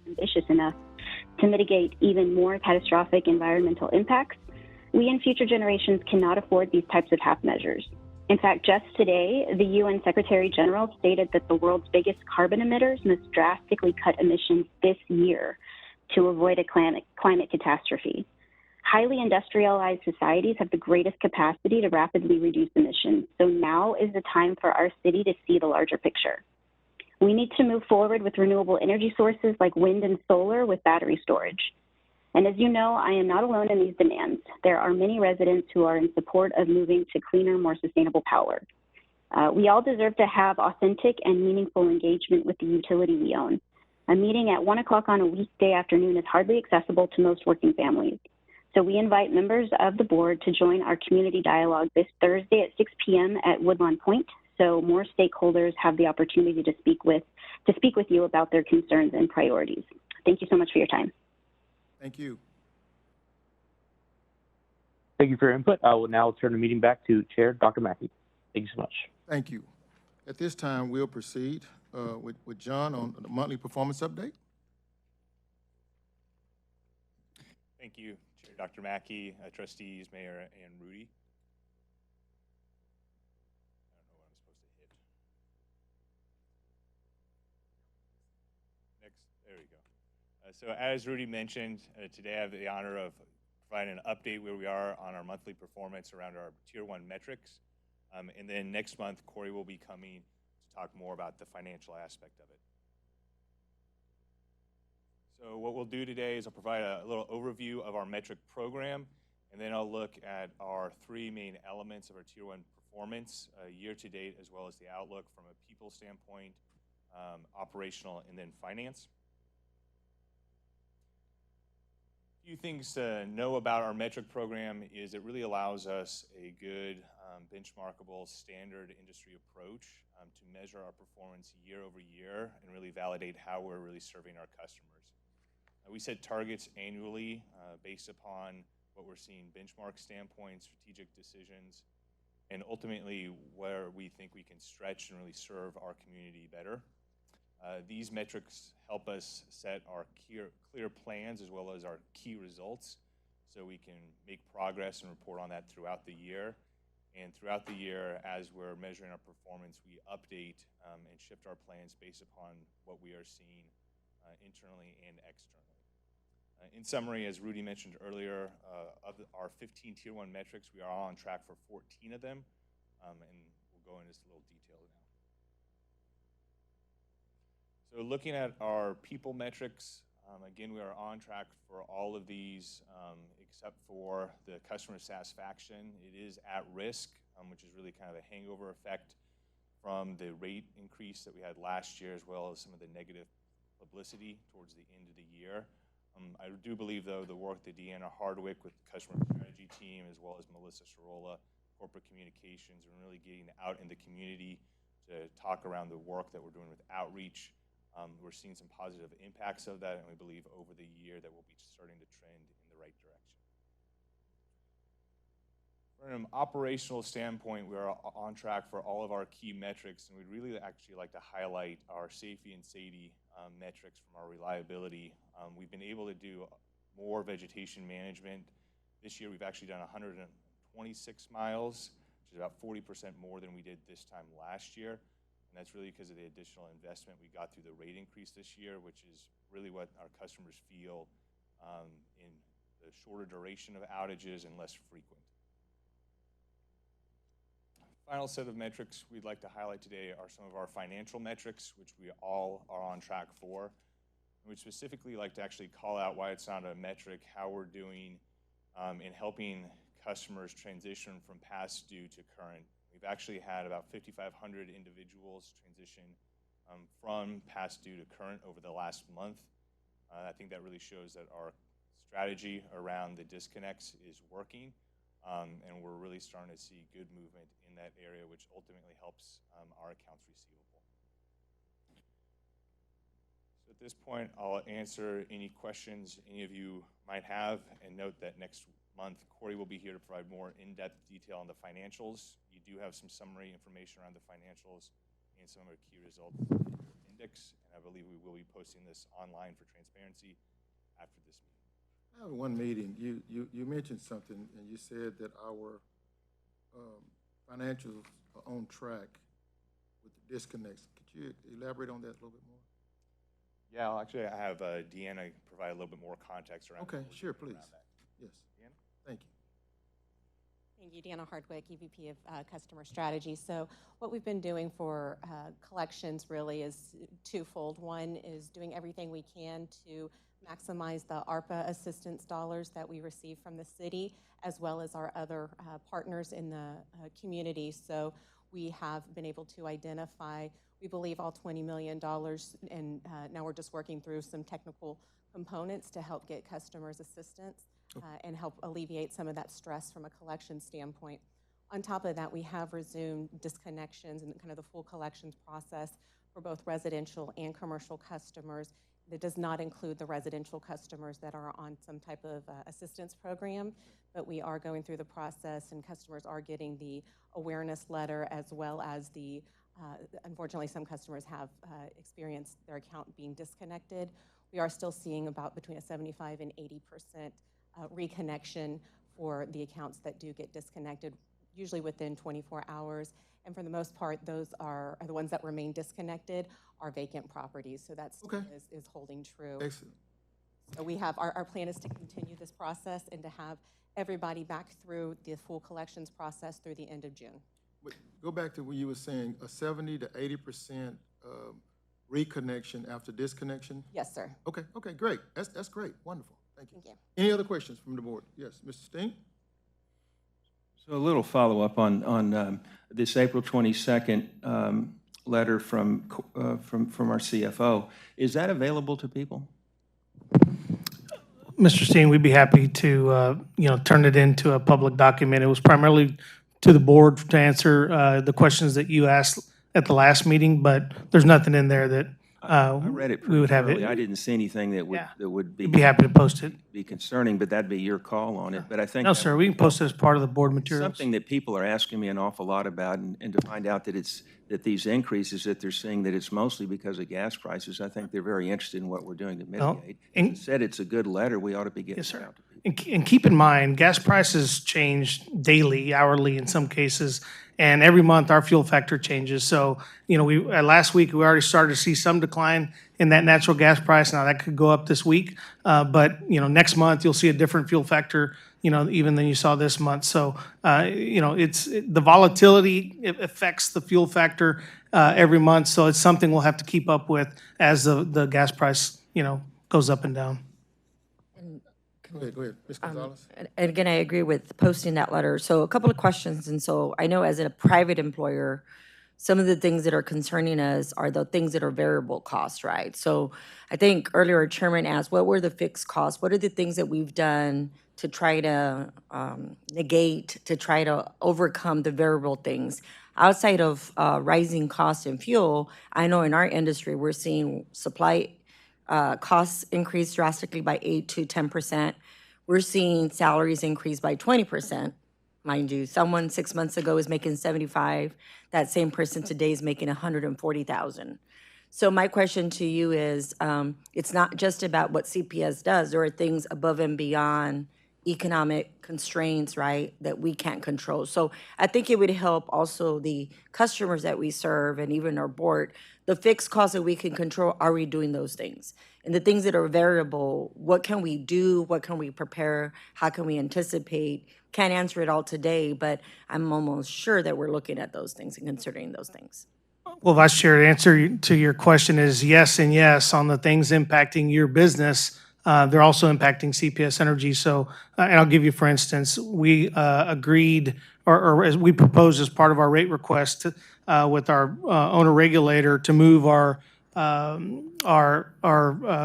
Ambitious enough to mitigate even more catastrophic environmental impacts, we and future generations cannot afford these types of half measures. In fact, just today, the UN Secretary General stated that the world's biggest carbon emitters must drastically cut emissions this year to avoid a climate catastrophe. Highly industrialized societies have the greatest capacity to rapidly reduce emissions, so now is the time for our city to see the larger picture. We need to move forward with renewable energy sources like wind and solar with battery storage. And as you know, I am not alone in these demands. There are many residents who are in support of moving to cleaner, more sustainable power. We all deserve to have authentic and meaningful engagement with the utility we own. A meeting at 1 o'clock on a weekday afternoon is hardly accessible to most working families. So we invite members of the board to join our community dialogue this Thursday at 6 p.m. at Woodlawn Point, so more stakeholders have the opportunity to speak with you about their concerns and priorities. Thank you so much for your time. Thank you. Thank you for your input. I will now turn the meeting back to Chair Dr. Mackey. Thank you so much. Thank you. At this time, we'll proceed with John on the monthly performance update. Thank you, Chair Dr. Mackey, trustees, Mayor, and Rudy. There we go. So as Rudy mentioned, today I have the honor of providing an update where we are on our monthly performance around our Tier 1 metrics. And then next month, Corey will be coming to talk more about the financial aspect of it. So what we'll do today is I'll provide a little overview of our metric program, and then I'll look at our three main elements of our Tier 1 performance year to date, as well as the outlook from a people standpoint, operational, and then finance. A few things to know about our metric program is it really allows us a good benchmarkable standard industry approach to measure our performance year over year and really validate how we're really serving our customers. We set targets annually based upon what we're seeing benchmark standpoint, strategic decisions, and ultimately where we think we can stretch and really serve our community better. These metrics help us set our clear plans as well as our key results so we can make progress and report on that throughout the year. And throughout the year, as we're measuring our performance, we update and shift our plans based upon what we are seeing internally and externally. In summary, as Rudy mentioned earlier, of our 15 Tier 1 metrics, we are all on track for 14 of them, and we'll go into this a little detail now. So looking at our people metrics, again, we are on track for all of these except for the customer satisfaction. It is at risk, which is really kind of a hangover effect from the rate increase that we had last year, as well as some of the negative publicity towards the end of the year. I do believe, though, the work that Deanna Hardwick with the customer strategy team, as well as Melissa Sorolla, corporate communications, and really getting out in the community to talk around the work that we're doing with outreach. We're seeing some positive impacts of that, and we believe over the year that we'll be starting to trend in the right direction. From an operational standpoint, we are on track for all of our key metrics, and we'd really actually like to highlight our safety and SAIDI metrics from our reliability. We've been able to do more vegetation management. This year, we've actually done 126 miles, which is about 40% more than we did this time last year. And that's really because of the additional investment we got through the rate increase this year, which is really what our customers feel in the shorter duration of outages and less frequent. Final set of metrics we'd like to highlight today are some of our financial metrics, which we all are on track for. And we'd specifically like to actually call out why it's not a metric, how we're doing in helping customers transition from past due to current. We've actually had about 5,500 individuals transition from past due to current over the last month. I think that really shows that our strategy around the disconnects is working, and we're really starting to see good movement in that area, which ultimately helps our accounts receivable. So at this point, I'll answer any questions any of you might have, and note that next month, Corey will be here to provide more in-depth detail on the financials. You do have some summary information around the financials and some of our key results index, and I believe we will be posting this online for transparency after this meeting. I have one meeting. You mentioned something, and you said that our financials are on track with the disconnects. Could you elaborate on that a little bit more? Yeah, actually, I have Deanna provide a little bit more context around. Okay, sure, please. Yes. Deanna? Thank you. Thank you, Deanna Hardwick, EVP of Customer Strategy. So what we've been doing for collections really is twofold. One is doing everything we can to maximize the ARPA assistance dollars that we receive from the city, as well as our other partners in the community. So we have been able to identify, we believe, all $20 million, and now we're just working through some technical components to help get customers assistance. And help alleviate some of that stress from a collection standpoint. On top of that, we have resumed disconnections and kind of the full collections process for both residential and commercial customers. That does not include the residential customers that are on some type of assistance program, but we are going through the process, and customers are getting the awareness letter, as well as the, unfortunately, some customers have experienced their account being disconnected. We are still seeing about between a 75% and 80% reconnection for the accounts that do get disconnected, usually within 24 hours. And for the most part, those are the ones that remain disconnected are vacant properties. So that still is holding true. Excellent. So we have, our plan is to continue this process and to have everybody back through the full collections process through the end of June. But go back to what you were saying, a 70 to 80% reconnection after disconnection? Yes, sir. Okay, okay, great. That's great. Wonderful. Thank you. Thank you. Any other questions from the board? Yes, Mr. Steen? So a little follow-up on this April 22nd letter from our CFO. Is that available to people? Mr. Steen, we'd be happy to, turn it into a public document. It was primarily to the board to answer the questions that you asked at the last meeting, but there's nothing in there that I read it we would have thoroughly. it. I didn't see anything that would, Yeah. that would We'd be happy to post it. be concerning, but that'd be your call on it. But I think No, that sir, would we be can post it as helpful. part of the board materials. Something that people are asking me an awful lot about, and to find out that these increases that they're seeing, that it's mostly because of gas prices. I think they're very interested in what we're doing to mitigate. and- As I said, it's a good letter. We ought to be getting Yes, it sir. out to people. And keep in mind, gas prices change daily, hourly in some cases, and every month our fuel factor changes. So, last week, we already started to see some decline in that natural gas price. Now, that could go up this week, but, next month, you'll see a different fuel factor, even than you saw this month. So, the volatility affects the fuel factor every month, so it's something we'll have to keep up with as the gas price, goes up and down. Go ahead. Ms. Gonzalez? And again, I agree with posting that letter. So a couple of questions. And so I know as a private employer, some of the things that are concerning us are the things that are variable costs, right? So I think earlier our chairman asked, what were the fixed costs? What are the things that we've done to try to negate, to try to overcome the variable things? Outside of rising costs in fuel, I know in our industry, we're seeing supply costs increase drastically by 8 to 10%. We're seeing salaries increase by 20%. Mind you, someone 6 months ago was making 75. That same person today is making 140,000. So my question to you is, it's not just about what CPS does. There are things above and beyond economic constraints, right, that we can't control. So I think it would help also the customers that we serve and even our board, the fixed costs that we can control, are we doing those things? And the things that are variable, what can we do? What can we prepare? How can we anticipate? Can't answer it all today, but I'm almost sure that we're looking at those things and considering those things. Well, Vice Chair, the answer to your question is yes and yes on the things impacting your business. They're also impacting CPS Energy. So, and I'll give you, for instance, we agreed, or as we proposed as part of our rate request with our owner regulator to move our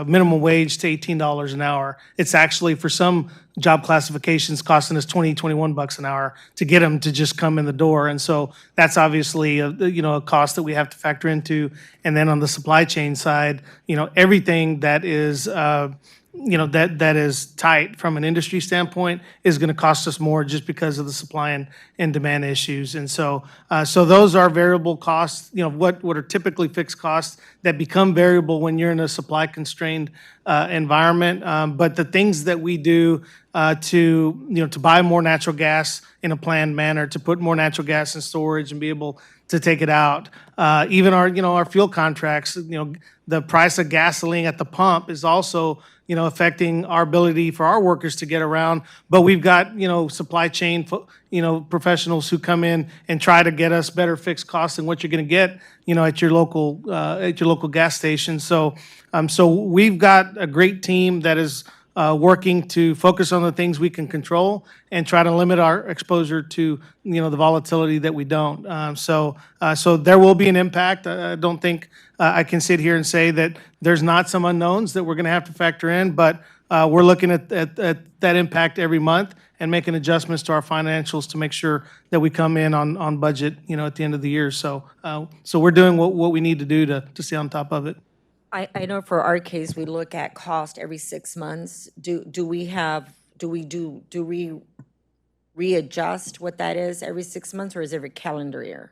minimum wage to $18 an hour. It's actually, for some job classifications, costing us $21 an hour to get them to just come in the door. And so that's obviously a cost that we have to factor into. And then on the supply chain side, everything that is that is tight from an industry standpoint is going to cost us more just because of the supply and demand issues. And so those are variable costs, what are typically fixed costs that become variable when you're in a supply constrained environment. But the things that we do to buy more natural gas in a planned manner, to put more natural gas in storage and be able to take it out, even our fuel contracts, the price of gasoline at the pump is also affecting our ability for our workers to get around. But we've got, supply chain, professionals who come in and try to get us better fixed costs than what you're going to get, at your local gas station. So we've got a great team that is working to focus on the things we can control and try to limit our exposure to, the volatility that we don't. So there will be an impact. I don't think I can sit here and say that there's not some unknowns that we're going to have to factor in, but we're looking at that impact every month and making adjustments to our financials to make sure that we come in on budget, at the end of the year. So we're doing what we need to do to stay on top of it. I know for our case, we look at cost every 6 months. Do we readjust what that is every 6 months, or is it every calendar year?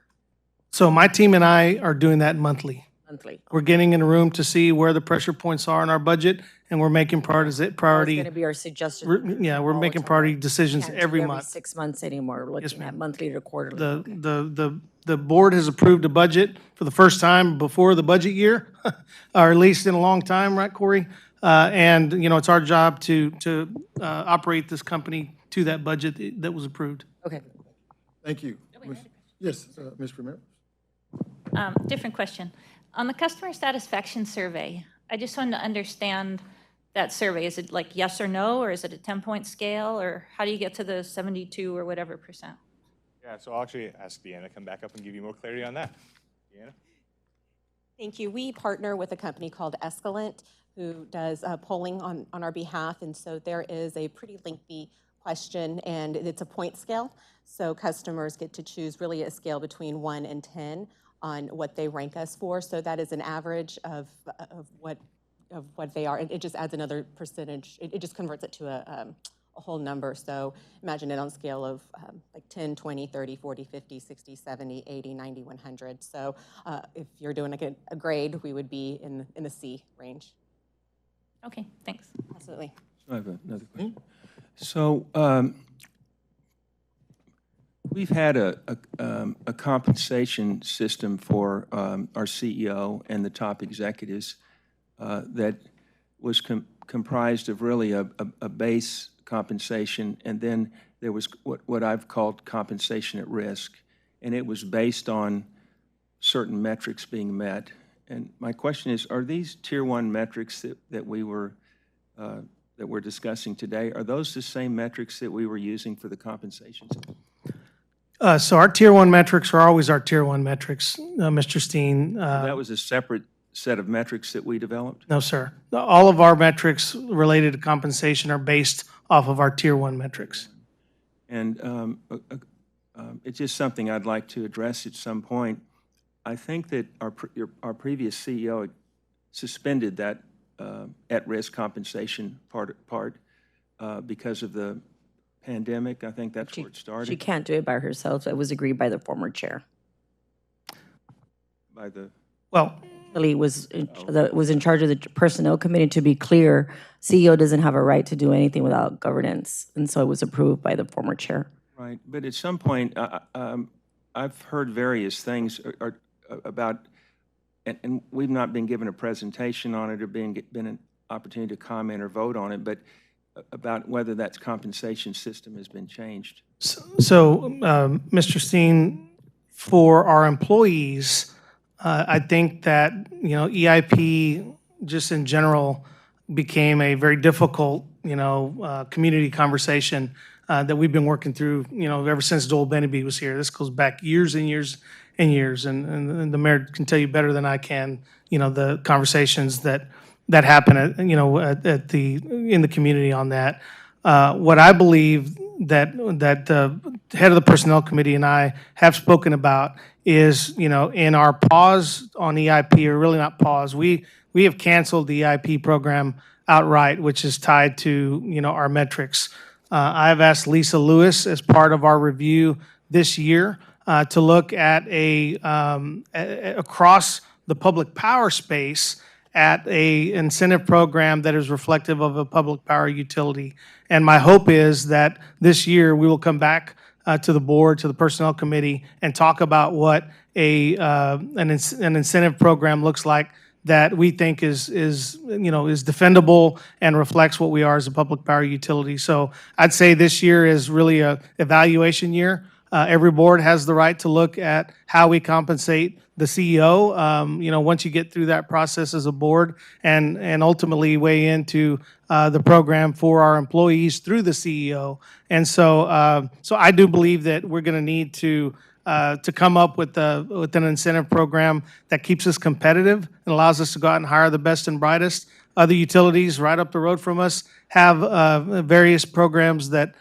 So my team and I are doing that monthly. Monthly. We're getting in a room to see where the pressure points are in our budget, and we're making priority. That's going to be our suggestion. Yeah, we're making priority decisions Can't do every month. 6 months anymore. We're looking at monthly to quarterly. The board has approved a budget for the first time before the budget year, or at least in a long time, right, Corey? And, it's our job to operate this company to that budget that was approved. Okay. Thank you. Yes, Ms. Ramirez? Different question. On the customer satisfaction survey, I just wanted to understand that survey. Is it like yes or no, or is it a 10-point scale, or how do you get to the 72 or whatever percent? Yeah, so I'll actually ask Deanna to come back up and give you more clarity on that. Deanna? Thank you. We partner with a company called Escalent who does polling on our behalf, and so there is a pretty lengthy question, and it's a point scale. So customers get to choose really a scale between 1 and 10 on what they rank us for. So that is an average of what they are. It just adds another percentage. It just converts it to a whole number. So imagine it on a scale of like 10, 20, 30, 40, 50, 60, 70, 80, 90, 100. So if you're doing like a grade, we would be in the C range. Okay, thanks. Absolutely. I have another question. So we've had a compensation system for our CEO and the top executives that was comprised of really a base compensation, and then there was what I've called compensation at risk, and it was based on certain metrics being met. And my question is, are these Tier 1 metrics that we're discussing today, are those the same metrics that we were using for the compensation system? So our Tier 1 metrics are always our Tier 1 metrics, Mr. Steen. That was a separate set of metrics that we developed? No, sir. All of our metrics related to compensation are based off of our Tier 1 metrics. And it's just something I'd like to address at some point. I think that our previous CEO suspended that at-risk compensation part because of the pandemic. I think that's where it started. She can't do it by herself. It was agreed by the former chair. By the Well, Lily was in charge of the personnel committee. To be clear, CEO doesn't have a right to do anything without governance, and so it was approved by the former chair. Right, but at some point, I've heard various things about, and we've not been given a presentation on it or been an opportunity to comment or vote on it, but about whether that compensation system has been changed. So, Mr. Steen, for our employees, I think that, EIP just in general became a very difficult, community conversation that we've been working through, ever since Joel Beneby was here. This goes back years and years and years, and the mayor can tell you better than I can, the conversations that happen in the community on that. What I believe that the head of the personnel committee and I have spoken about is, in our pause on EIP, or really not pause, we have canceled the EIP program outright, which is tied to, our metrics. I've asked Lisa Lewis, as part of our review this year, to look at across the public power space at a incentive program that is reflective of a public power utility. And my hope is that this year we will come back to the board, to the personnel committee, and talk about what an incentive program looks like that we think is defendable and reflects what we are as a public power utility. So I'd say this year is really a evaluation year. Every board has the right to look at how we compensate the CEO, once you get through that process as a board, and ultimately weigh into the program for our employees through the CEO. And so I do believe that we're going to need to come up with an incentive program that keeps us competitive and allows us to go out and hire the best and brightest. Other utilities right up the road from us have various programs that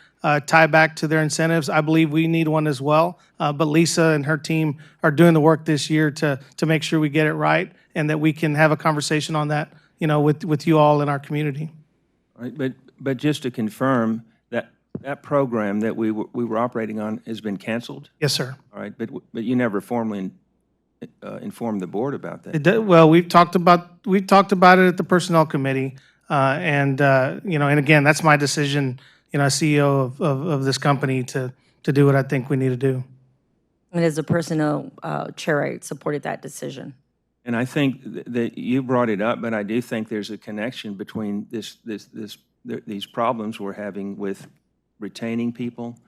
tie back to their incentives. I believe we need one as well. But Lisa and her team are doing the work this year to make sure we get it right, and that we can have a conversation on that, with you all in our community. All right, but just to confirm, that program that we were operating on has been canceled? Yes, sir. All right, but you never formally informed the board about that? Well, we've talked about it at the personnel committee, and again, that's my decision, as CEO of this company to do what I think we need to do. And as a personnel chair, I supported that decision. And I think that you brought it up, but I do think there's a connection between these problems we're having with retaining people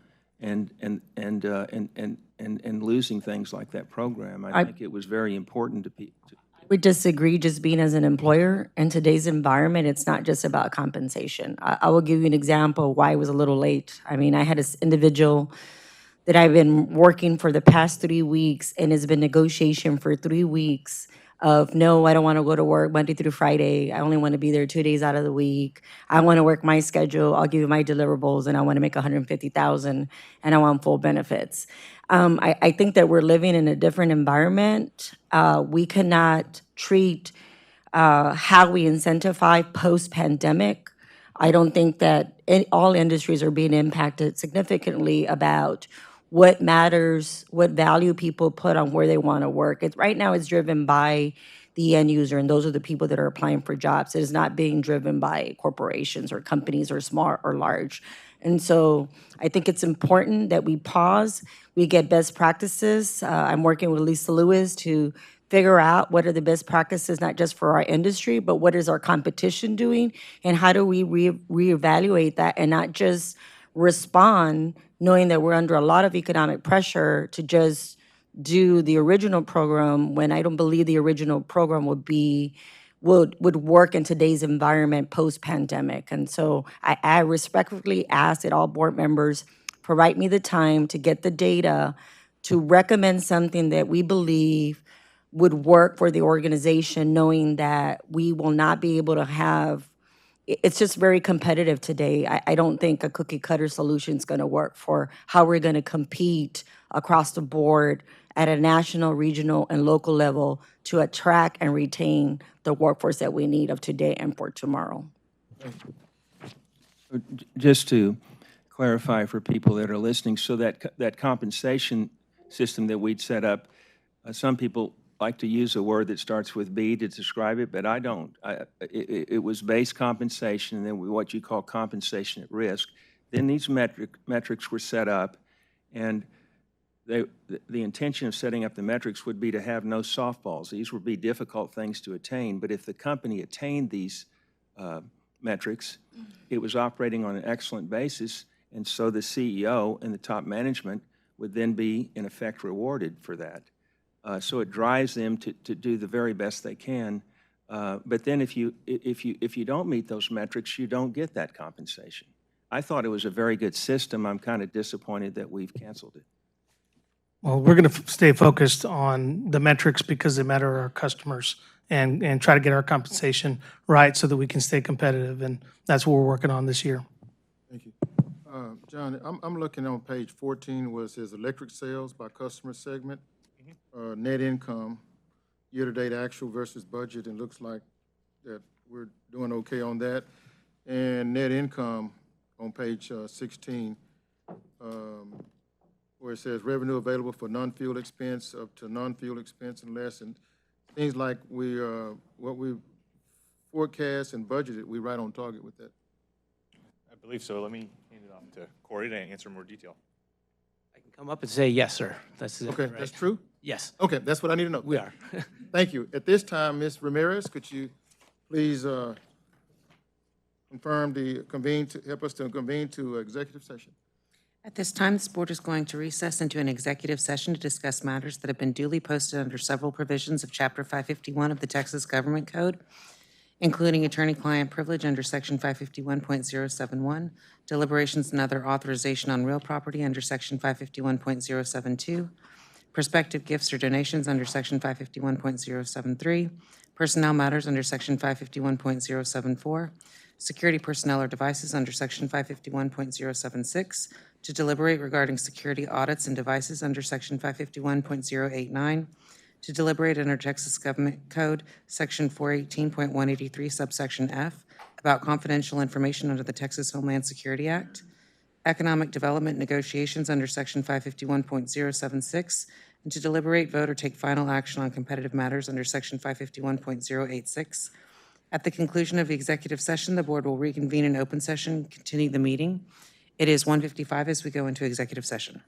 and losing things like that program. I think it was very important to We disagree just being as an employer. In today's environment, it's not just about compensation. I will give you an example why I was a little late. I mean, I had this individual that I've been working for the past 3 weeks, and it's been negotiation for 3 weeks of, no, I don't want to go to work Monday through Friday. I only want to be there 2 days out of the week. I want to work my schedule. I'll give you my deliverables, and I want to make 150,000, and I want full benefits. I think that we're living in a different environment. We cannot treat how we incentivize post-pandemic. I don't think that all industries are being impacted significantly about what matters, what value people put on where they want to work. Right now, it's driven by the end user, and those are the people that are applying for jobs. It is not being driven by corporations or companies or small or large. And so I think it's important that we pause, we get best practices. I'm working with Lisa Lewis to figure out what are the best practices, not just for our industry, but what is our competition doing, and how do we reevaluate that and not just respond knowing that we're under a lot of economic pressure to just do the original program when I don't believe the original program would work in today's environment post-pandemic. And so I respectfully ask that all board members provide me the time to get the data to recommend something that we believe would work for the organization, knowing that we will not be able to have, it's just very competitive today. I don't think a cookie cutter solution is going to work for how we're going to compete across the board at a national, regional, and local level to attract and retain the workforce that we need of today and for tomorrow. Just to clarify for people that are listening, so that compensation system that we'd set up, some people like to use a word that starts with B to describe it, but I don't. It was base compensation, and then what you call compensation at risk. Then these metrics were set up, and the intention of setting up the metrics would be to have no softballs. These would be difficult things to attain, but if the company attained these metrics, it was operating on an excellent basis, and so the CEO and the top management would then be, in effect, rewarded for that. So it drives them to do the very best they can. But then if you don't meet those metrics, you don't get that compensation. I thought it was a very good system. I'm kind of disappointed that we've canceled it. Well, we're going to stay focused on the metrics because they matter to our customers and try to get our compensation right so that we can stay competitive. And that's what we're working on this year. Thank you. John, I'm looking on page 14 where it says electric sales by customer segment, net income, year-to-date actual versus budget, and looks like that we're doing okay on that. And net income on page 16, where it says revenue available for non-fuel expense up to non-fuel expense and less, and things like what we forecast and budgeted, we right on target with that. I believe so. Let me hand it off to Corey to answer more detail. I can come up and say, yes, sir. That's it, Okay, right? that's true? Yes. Okay, that's what I need to know. We are. Thank you. At this time, Ms. Ramirez, could you please confirm help us to convene to executive session? At this time, this board is going to recess into an executive session to discuss matters that have been duly posted under several provisions of Chapter 551 of the Texas Government Code, including attorney-client privilege under Section 551.071, deliberations and other authorization on real property under Section 551.072, prospective gifts or donations under Section 551.073, personnel matters under Section 551.074, security personnel or devices under Section 551.076, to deliberate regarding security audits and devices under Section 551.089, to deliberate under Texas Government Code, Section 418.183, subsection F, about confidential information under the Texas Homeland Security Act, economic development negotiations under Section 551.076, and to deliberate, vote, or take final action on competitive matters under Section 551.086. At the conclusion of the executive session, the board will reconvene in open session and continue the meeting. It is 1:55 as we go into executive session.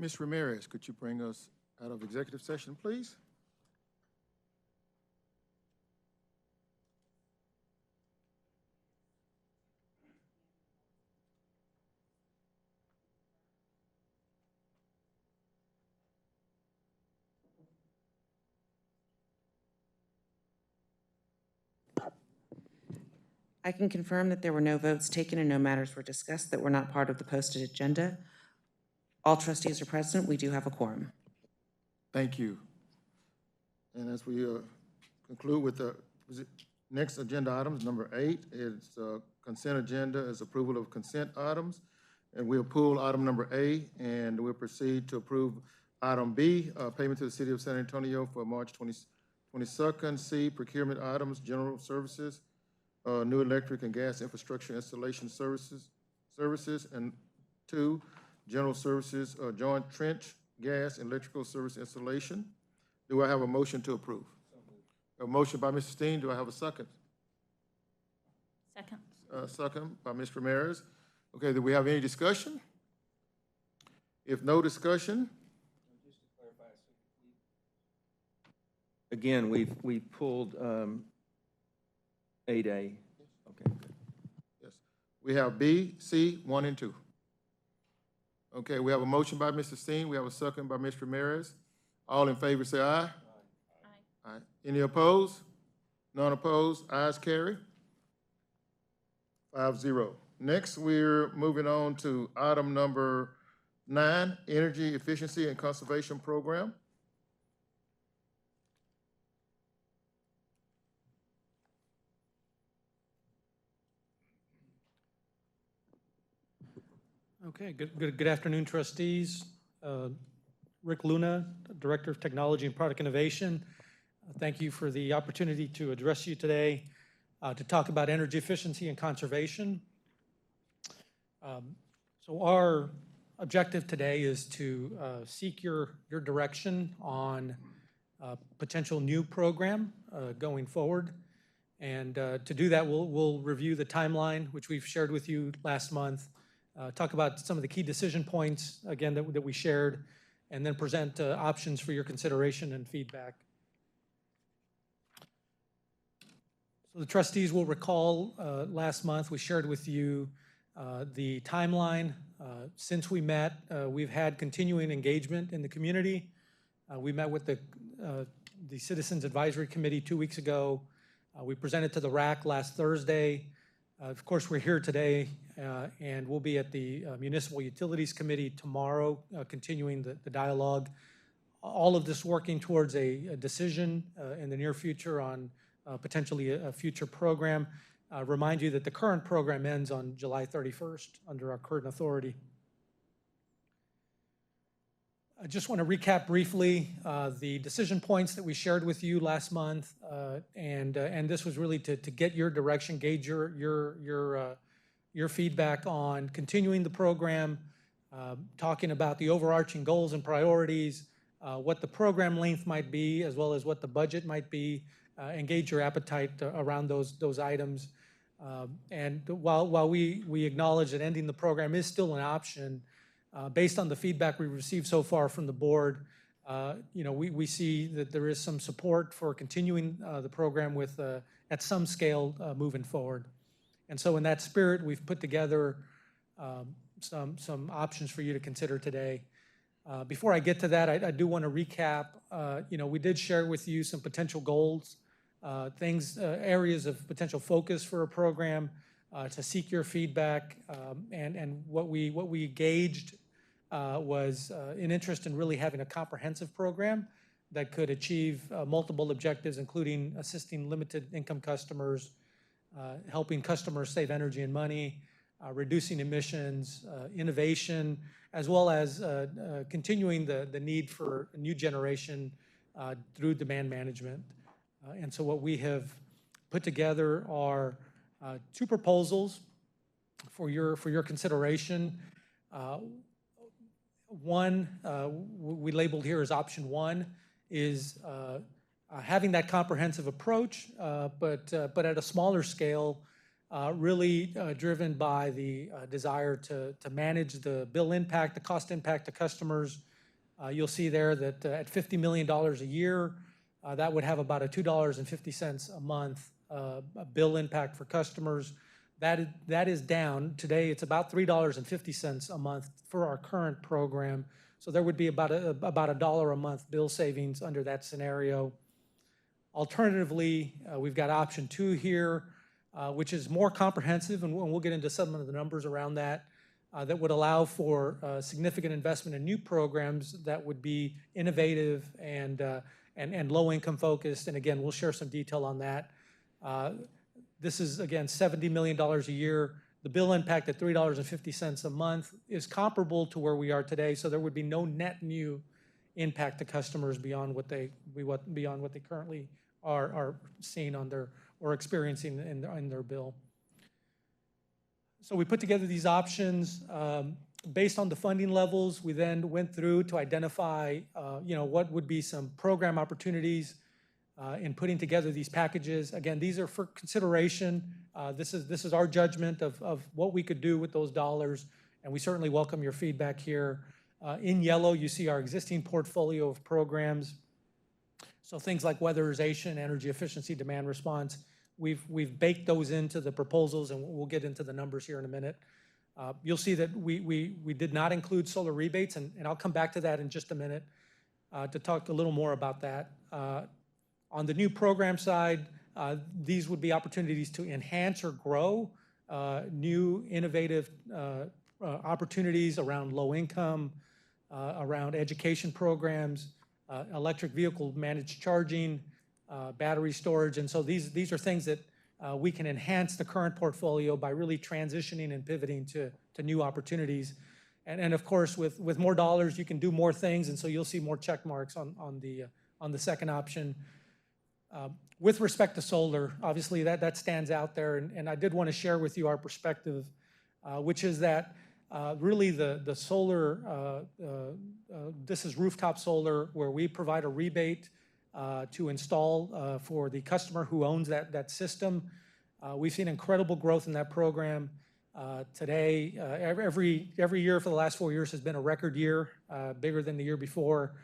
Ms. Ramirez, could you bring us out of executive session, please? I can confirm that there were no votes taken and no matters were discussed that were not part of the posted agenda. All trustees are present. We do have a quorum. Thank you. And as we conclude with the next agenda items, number 8 is consent agenda is approval of consent items. And we'll pull item number A, and we'll proceed to approve item B, payment to the city of San Antonio for March 22nd. C, procurement items, general services, new electric and gas infrastructure installation services. And 2, general services, joint trench, gas, electrical service installation. Do I have a motion to approve? A motion by Mr. Steen. Do I have a second? Second. Second by Ms. Ramirez. Okay, do we have any discussion? If no discussion, Again, we pulled 8A. Okay, good. yes, we have B, C, 1 and 2. Okay, we have a motion by Mr. Steen. We have a second by Ms. Ramirez. All in favor say aye. Aye. Aye. Any opposed? None opposed? Ayes carry. 5-0. Next, we're moving on to item number 9, Energy Efficiency and Conservation Program. Okay, good afternoon, trustees. Rick Luna, Director of Technology and Product Innovation. Thank you for the opportunity to address you today to talk about energy efficiency and conservation. So our objective today is to seek your direction on a potential new program going forward. And to do that, we'll review the timeline, which we've shared with you last month, talk about some of the key decision points, again, that we shared, and then present options for your consideration and feedback. So the trustees will recall last month we shared with you the timeline. Since we met, we've had continuing engagement in the community. We met with the Citizens Advisory Committee 2 weeks ago. We presented to the RAC last Thursday. Of course, we're here today, and we'll be at the Municipal Utilities Committee tomorrow, continuing the dialogue. All of this working towards a decision in the near future on potentially a future program. Remind you that the current program ends on July 31st under our current authority. I just want to recap briefly the decision points that we shared with you last month, and this was really to get your direction, gauge your feedback on continuing the program, talking about the overarching goals and priorities, what the program length might be, as well as what the budget might be, engage your appetite around those items. And while we acknowledge that ending the program is still an option, based on the feedback we received so far from the board, we see that there is some support for continuing the program with at some scale moving forward. And so in that spirit, we've put together some options for you to consider today. Before I get to that, I do want to recap. We did share with you some potential goals, areas of potential focus for a program, to seek your feedback, and what we gauged was an interest in really having a comprehensive program that could achieve multiple objectives, including assisting limited income customers, helping customers save energy and money, reducing emissions, innovation, as well as continuing the need for a new generation through demand management. And so what we have put together are 2 proposals for your consideration. One, we labeled here as option 1, is having that comprehensive approach, but at a smaller scale, really driven by the desire to manage the bill impact, the cost impact to customers, You'll see there that at $50 million a year, that would have about a $2.50 a month a bill impact for customers. That is down. Today, it's about $3.50 a month for our current program. So there would be about a dollar a month bill savings under that scenario. Alternatively, we've got option 2 here, which is more comprehensive, and we'll get into some of the numbers around that, that would allow for significant investment in new programs that would be innovative and low-income focused. And again, we'll share some detail on that. This is, again, $70 million a year. The bill impact at $3.50 a month is comparable to where we are today, so there would be no net new impact to customers beyond what they currently are seeing on their or experiencing in their bill. So we put together these options based on the funding levels. We then went through to identify, what would be some program opportunities in putting together these packages. Again, these are for consideration. This is our judgment of what we could do with those dollars, and we certainly welcome your feedback here. In yellow, you see our existing portfolio of programs. So things like weatherization, energy efficiency, demand response. We've baked those into the proposals, and we'll get into the numbers here in a minute. You'll see that we did not include solar rebates, and I'll come back to that in just a minute to talk a little more about that. On the new program side, these would be opportunities to enhance or grow new innovative opportunities around low income, around education programs, electric vehicle managed charging, battery storage. And so these are things that we can enhance the current portfolio by really transitioning and pivoting to new opportunities. And of course, with more dollars, you can do more things, and so you'll see more check marks on the second option. With respect to solar, obviously that stands out there, and I did want to share with you our perspective, which is that really the solar, this is rooftop solar, where we provide a rebate to install for the customer who owns that system. We've seen incredible growth in that program. Today, every year for the last 4 years has been a record year, bigger than the year before,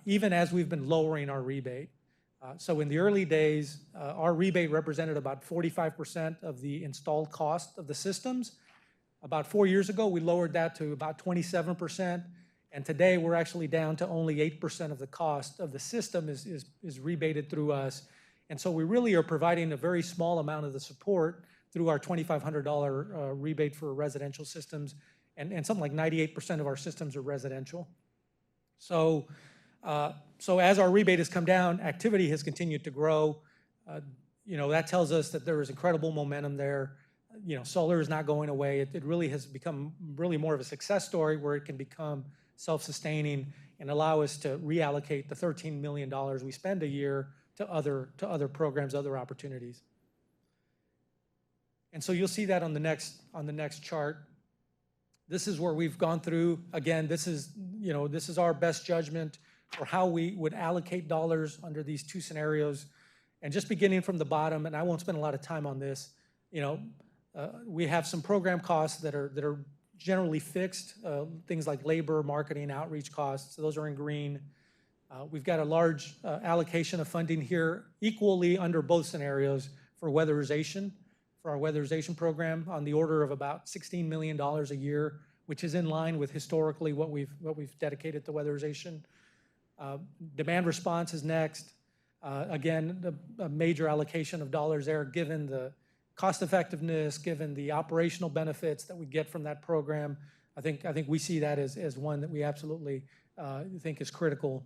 even as we've been lowering our rebate. So in the early days, our rebate represented about 45% of the installed cost of the systems. About 4 years ago, we lowered that to about 27%, and today we're actually down to only 8% of the cost of the system is rebated through us. And so we really are providing a very small amount of the support through our $2,500 rebate for residential systems, and something like 98% of our systems are residential. So as our rebate has come down, activity has continued to grow. That tells us that there is incredible momentum there. Solar is not going away. It really has become really more of a success story where it can become self-sustaining and allow us to reallocate the $13 million we spend a year to other programs, other opportunities. And so you'll see that on the next chart. This is where we've gone through. Again, this is our best judgment for how we would allocate dollars under these two scenarios. And just beginning from the bottom, and I won't spend a lot of time on this, we have some program costs that are generally fixed, things like labor, marketing, outreach costs. So those are in green. We've got a large allocation of funding here, equally under both scenarios for weatherization, for our weatherization program, on the order of about $16 million a year, which is in line with historically what we've dedicated to weatherization. Demand response is next. Again, a major allocation of dollars there, given the cost effectiveness, given the operational benefits that we get from that program. I think we see that as one that we absolutely think is critical.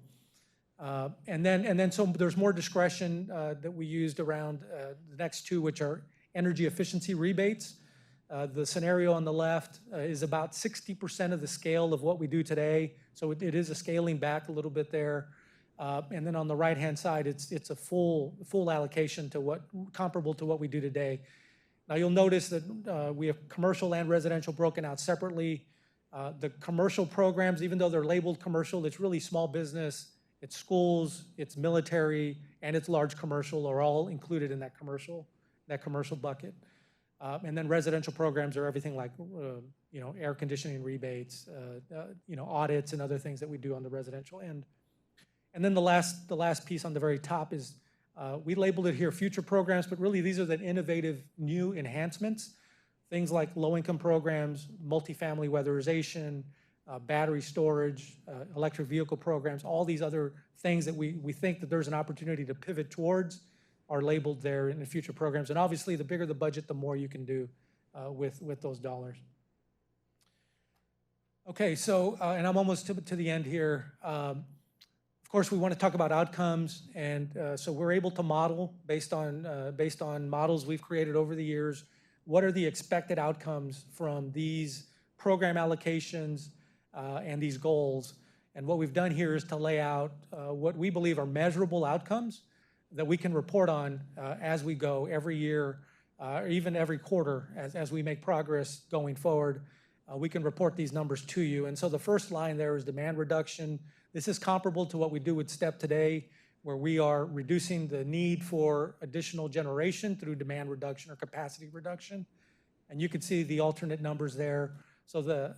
And then so there's more discretion that we used around the next two, which are energy efficiency rebates. The scenario on the left is about 60% of the scale of what we do today, so it is a scaling back a little bit there. And then on the right-hand side, it's a full allocation to comparable to what we do today. Now you'll notice that we have commercial and residential broken out separately. The commercial programs, even though they're labeled commercial, it's really small business, it's schools, it's military, and it's large commercial are all included in that commercial bucket. And then residential programs are everything like, air conditioning rebates, audits and other things that we do on the residential end. And then the last piece on the very top is, we labeled it here future programs, but really these are the innovative new enhancements, things like low-income programs, multifamily weatherization, battery storage, electric vehicle programs, all these other things that we think that there's an opportunity to pivot towards are labeled there in the future programs. And obviously, the bigger the budget, the more you can do with those dollars. Okay, so, and I'm almost to the end here. Of course, we want to talk about outcomes, and so we're able to model based on models we've created over the years. What are the expected outcomes from these program allocations and these goals? And what we've done here is to lay out what we believe are measurable outcomes that we can report on as we go every year, or even every quarter as we make progress going forward. We can report these numbers to you. And so the first line there is demand reduction. This is comparable to what we do with STEP today, where we are reducing the need for additional generation through demand reduction or capacity reduction. And you can see the alternate numbers there. So the,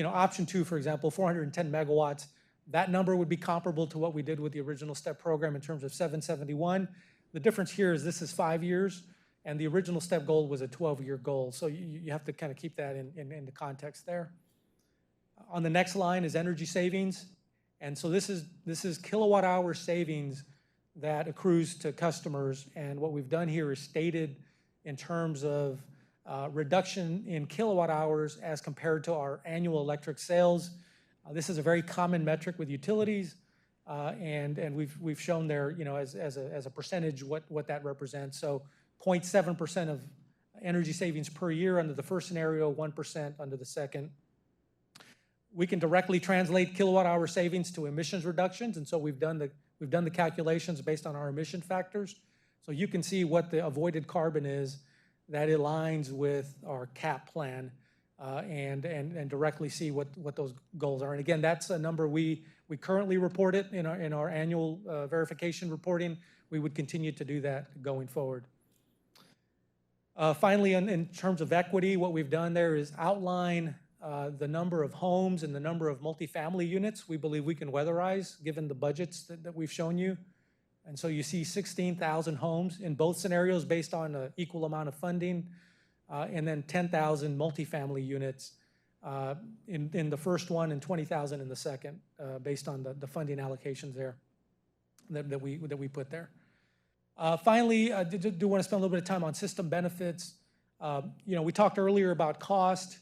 option 2, for example, 410 megawatts, that number would be comparable to what we did with the original STEP program in terms of 771. The difference here is this is 5 years, and the original STEP goal was a 12-year goal. So you have to kind of keep that in the context there. On the next line is energy savings. And so this is kilowatt hour savings that accrues to customers. And what we've done here is stated in terms of reduction in kilowatt hours as compared to our annual electric sales. This is a very common metric with utilities, and we've shown there, as a percentage what that represents. So 0.7% of energy savings per year under the first scenario, 1% under the second. We can directly translate kilowatt hour savings to emissions reductions, and so we've done the calculations based on our emission factors. So you can see what the avoided carbon is that aligns with our CAP plan, and directly see what those goals are. And again, that's a number we currently report it in our annual verification reporting. We would continue to do that going forward. Finally, in terms of equity, what we've done there is outline the number of homes and the number of multifamily units we believe we can weatherize given the budgets that we've shown you. And so you see 16,000 homes in both scenarios based on an equal amount of funding, and then 10,000 multifamily units in the first one and 20,000 in the second, based on the funding allocations there that we put there. Finally, I do want to spend a little bit of time on system benefits. We talked earlier about cost.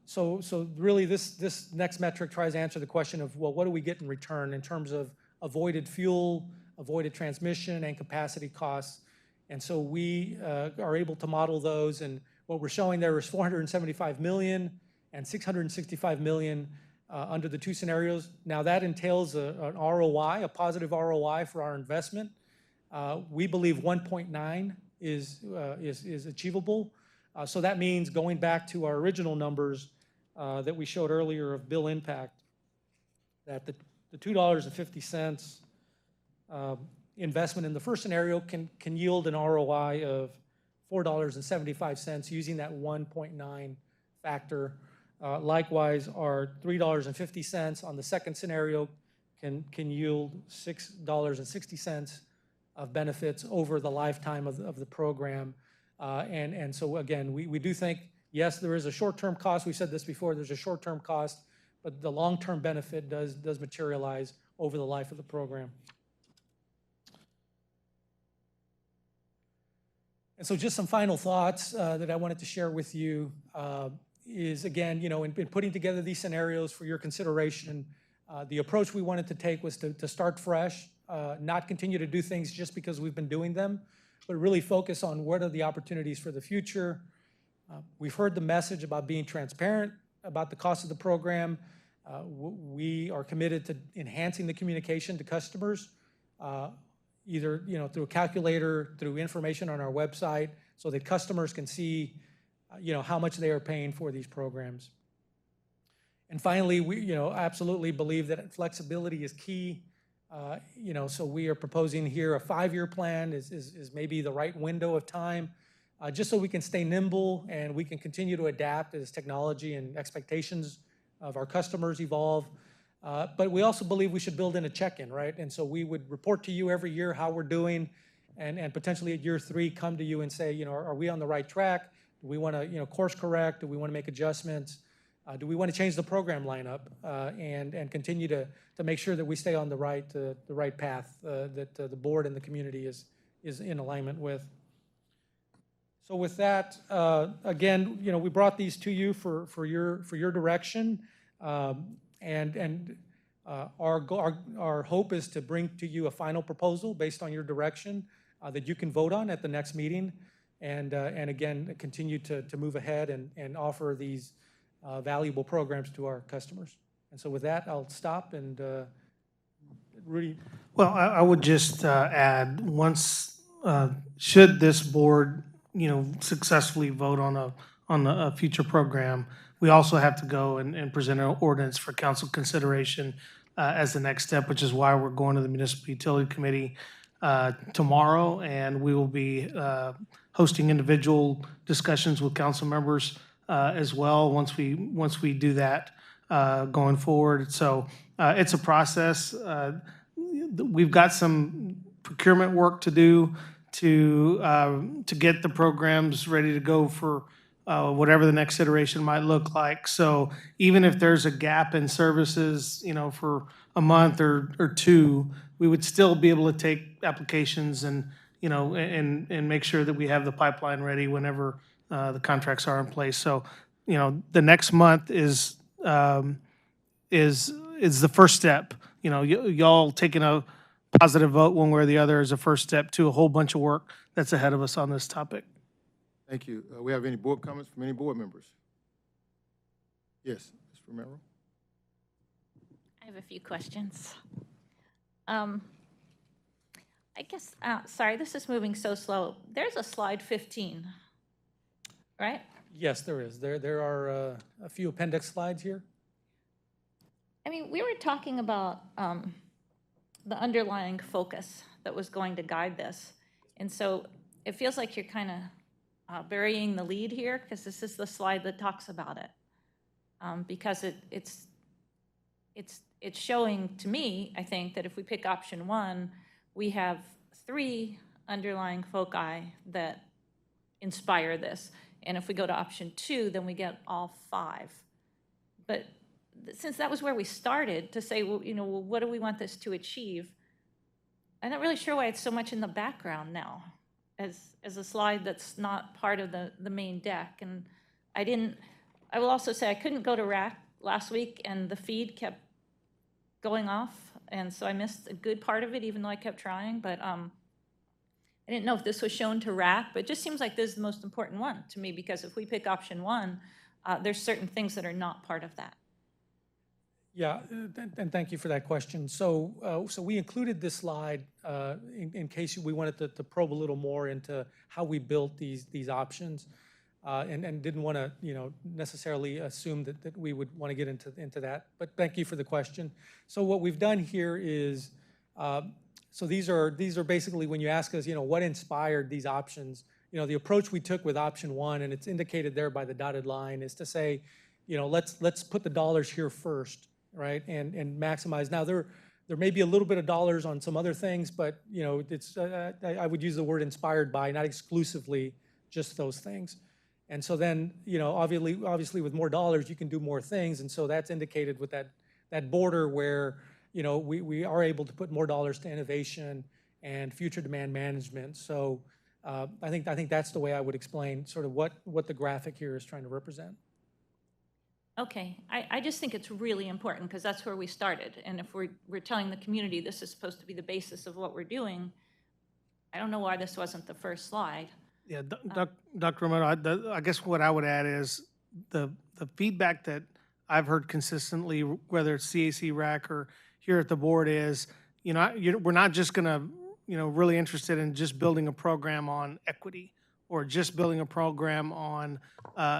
So really this next metric tries to answer the question of, well, what do we get in return in terms of avoided fuel, avoided transmission, and capacity costs? And so we are able to model those, and what we're showing there is $475 million and $665 million under the two scenarios. Now that entails an ROI, a positive ROI for our investment. We believe 1.9 is achievable. So that means going back to our original numbers that we showed earlier of bill impact, that the $2.50 investment in the first scenario can yield an ROI of $4.75 using that 1.9 factor. Likewise, our $3.50 on the second scenario can yield $6.60 of benefits over the lifetime of the program. And so again, we do think, yes, there is a short-term cost. We said this before, there's a short-term cost, but the long-term benefit does materialize over the life of the program. And so just some final thoughts that I wanted to share with you is, again, in putting together these scenarios for your consideration, the approach we wanted to take was to start fresh, not continue to do things just because we've been doing them, but really focus on what are the opportunities for the future. We've heard the message about being transparent about the cost of the program. We are committed to enhancing the communication to customers, either through a calculator, through information on our website, so that customers can see how much they are paying for these programs. And finally, we absolutely believe that flexibility is key. So we are proposing here a 5-year plan is maybe the right window of time just so we can stay nimble and we can continue to adapt as technology and expectations of our customers evolve. But we also believe we should build in a check-in, right? And so we would report to you every year how we're doing, and potentially at year 3 come to you and say, you know, are we on the right track? Do we want to, you know, course correct? Do we want to make adjustments? Do we want to change the program lineup and continue to make sure that we stay on the right path that the board and the community is in alignment with? So with that, again, you know, we brought these to you for your direction, and our hope is to bring to you a final proposal based on your direction that you can vote on at the next meeting, and again continue to move ahead and offer these valuable programs to our customers. And so with that, I'll stop and Rudy. Well, I would just add, once, should this board, you know, successfully vote on a future program, we also have to go and present an ordinance for council consideration as the next step, which is why we're going to the Municipal Utility Committee tomorrow, and we will be hosting individual discussions with council members as well once we do that going forward. So it's a process. We've got some procurement work to do to get the programs ready to go for whatever the next iteration might look like. So even if there's a gap in services, you know, for a month or 2, we would still be able to take applications and, you know, and make sure that we have the pipeline ready whenever the contracts are in place. So, you know, the next month is the first step. You know, y'all taking a positive vote one way or the other is a first step to a whole bunch of work that's ahead of us on this topic. Thank you. We have any board comments from any board members? Yes, Ms. Romero. I have a few questions. I guess, sorry, this is moving so slow. There's a slide 15, right? Yes, there is. There are a few appendix slides here. I mean, we were talking about the underlying focus that was going to guide this. And so it feels like you're kind of burying the lead here, because this is the slide that talks about it. Because it's showing to me, I think, that if we pick option 1, we have 3 underlying foci that inspire this. And if we go to option 2, then we get all 5. But since that was where we started to say, well, you know, well, what do we want this to achieve? I'm not really sure why it's so much in the background now as a slide that's not part of the main deck. And I will also say I couldn't go to RAC last week, and the feed kept going off. And so I missed a good part of it, even though I kept trying. But I didn't know if this was shown to RAC, but it just seems like this is the most important one to me, because if we pick option 1, there's certain things that are not part of that. Yeah, and thank you for that question. So we included this slide in case we wanted to probe a little more into how we built these options, and didn't want to, you know, necessarily assume that we would want to get into that. But thank you for the question. So what we've done here is, so these are basically, when you ask us, you know, what inspired these options, you know, the approach we took with option 1, and it's indicated there by the dotted line, is to say, you know, let's put the dollars here first. Right, and maximize. Now there may be a little bit of dollars on some other things, but you know, it's I would use the word inspired by, not exclusively just those things. And so then, you know, obviously with more dollars you can do more things, and so that's indicated with that border where, you know, we are able to put more dollars to innovation and future demand management. So I think that's the way I would explain sort of what the graphic here is trying to represent. Okay, I just think it's really important, because that's where we started. And if we're telling the community this is supposed to be the basis of what we're doing, I don't know why this wasn't the first slide. Yeah, Dr. Romero, I guess what I would add is the feedback that I've heard consistently, whether it's CAC, RAC, or here at the board, is, you know, we're not just going to, you know, really interested in just building a program on equity or just building a program on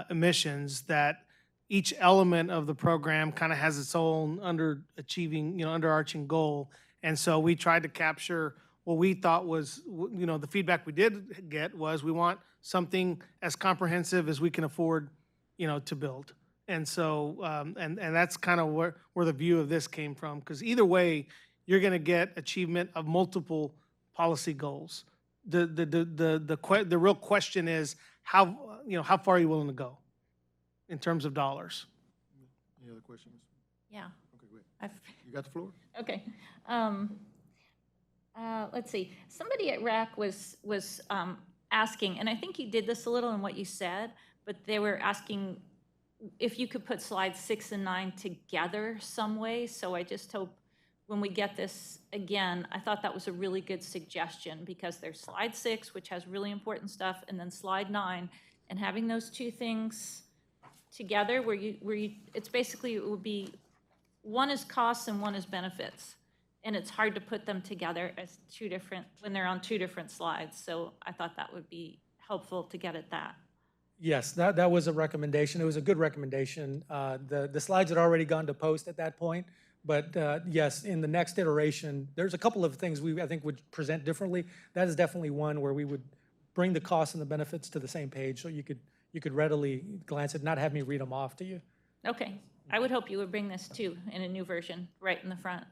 emissions, that each element of the program kind of has its own underarching goal. And so we tried to capture what we thought was, the feedback we did get was we want something as comprehensive as we can afford, to build. And so, and that's kind of where the view of this came from, because either way, you're going to get achievement of multiple policy goals. The real question is how far are you willing to go in terms of dollars? Any other questions? Yeah. Okay, great. I've- You got the floor? Okay. Let's see. Somebody at RAC was asking, and I think you did this a little in what you said, but they were asking if you could put slides 6 and 9 together some way. So I just hope when we get this again, I thought that was a really good suggestion, because there's slide 6, which has really important stuff, and then slide 9, and having those two things together where you it's basically, it would be one is costs and one is benefits. And it's hard to put them together as two different, when they're on two different slides. So I thought that would be helpful to get at that. Yes, that was a recommendation. It was a good recommendation. The slides had already gone to post at that point, but yes, in the next iteration, there's a couple of things I think would present differently. That is definitely one where we would bring the costs and the benefits to the same page, so you could readily glance at, not have me read them off to you. Okay, I would hope you would bring this too in a new version right in the front.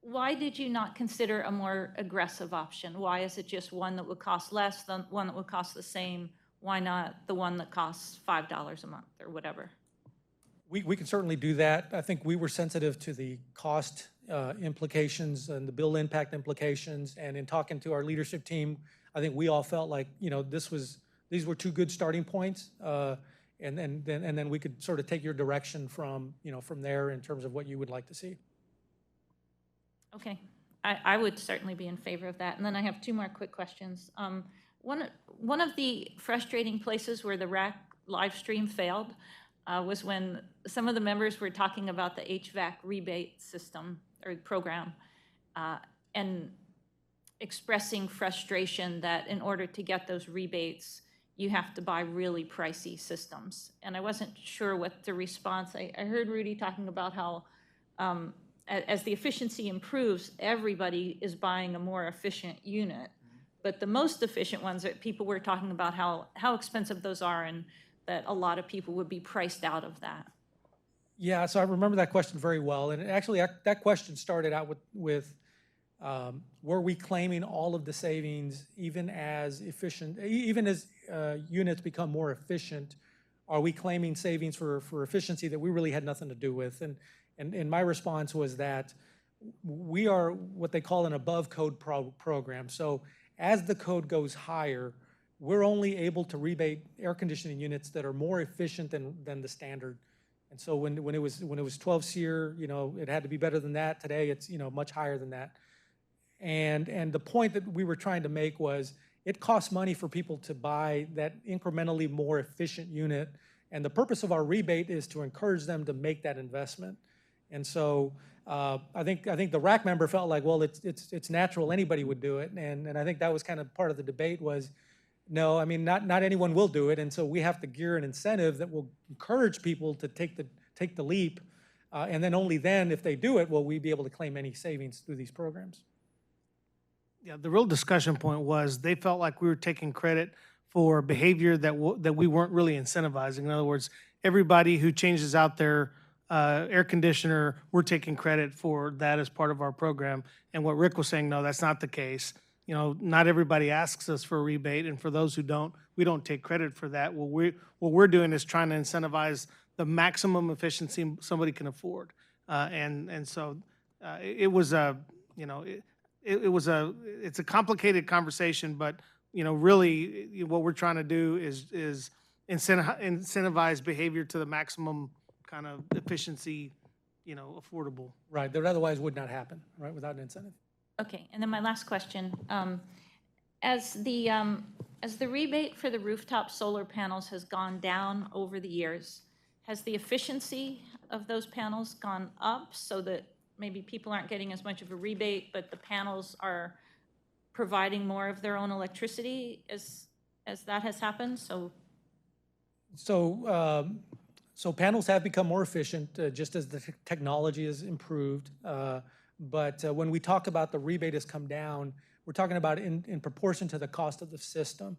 Why did you not consider a more aggressive option? Why is it just one that would cost less than one that would cost the same? Why not the one that costs $5 a month or whatever? We can certainly do that. I think we were sensitive to the cost implications and the bill impact implications. And in talking to our leadership team, I think we all felt like, these were two good starting points. And then we could sort of take your direction from there in terms of what you would like to see. Okay, I would certainly be in favor of that. And then I have two more quick questions. One of the frustrating places where the RAC live stream failed was when some of the members were talking about the HVAC rebate system or program and expressing frustration that in order to get those rebates, you have to buy really pricey systems. And I wasn't sure what the response, I heard Rudy talking about how as the efficiency improves, everybody is buying a more efficient unit. But the most efficient ones, that people were talking about how expensive those are, and that a lot of people would be priced out of that. Yeah, so I remember that question very well. And actually, that question started out with were we claiming all of the savings even as units become more efficient? Are we claiming savings for efficiency that we really had nothing to do with? And my response was that we are what they call an above code program. So as the code goes higher, we're only able to rebate air conditioning units that are more efficient than the standard. And so when it was 12 SEER, it had to be better than that. Today it's much higher than that. And the point that we were trying to make was it costs money for people to buy that incrementally more efficient unit. And the purpose of our rebate is to encourage them to make that investment. And so I think the RAC member felt like, well, it's natural, anybody would do it. And I think that was kind of part of the debate was, no, I mean, not anyone will do it. And so we have to gear an incentive that will encourage people to take the leap. And then only then, if they do it, will we be able to claim any savings through these programs. Yeah, the real discussion point was they felt like we were taking credit for behavior that we weren't really incentivizing. In other words, everybody who changes out their air conditioner, we're taking credit for that as part of our program. And what Rick was saying, no, that's not the case. Not everybody asks us for a rebate, and for those who don't, we don't take credit for that. What we're doing is trying to incentivize the maximum efficiency somebody can afford. And so it was it's a complicated conversation, but really what we're trying to do is incentivize behavior to the maximum kind of efficiency, affordable. Right, that otherwise would not happen, right, without an incentive. Okay, and then my last question. As the rebate for the rooftop solar panels has gone down over the years, has the efficiency of those panels gone up so that maybe people aren't getting as much of a rebate, but the panels are providing more of their own electricity as that has happened? So panels have become more efficient just as the technology has improved. But when we talk about the rebate has come down, we're talking about in proportion to the cost of the system.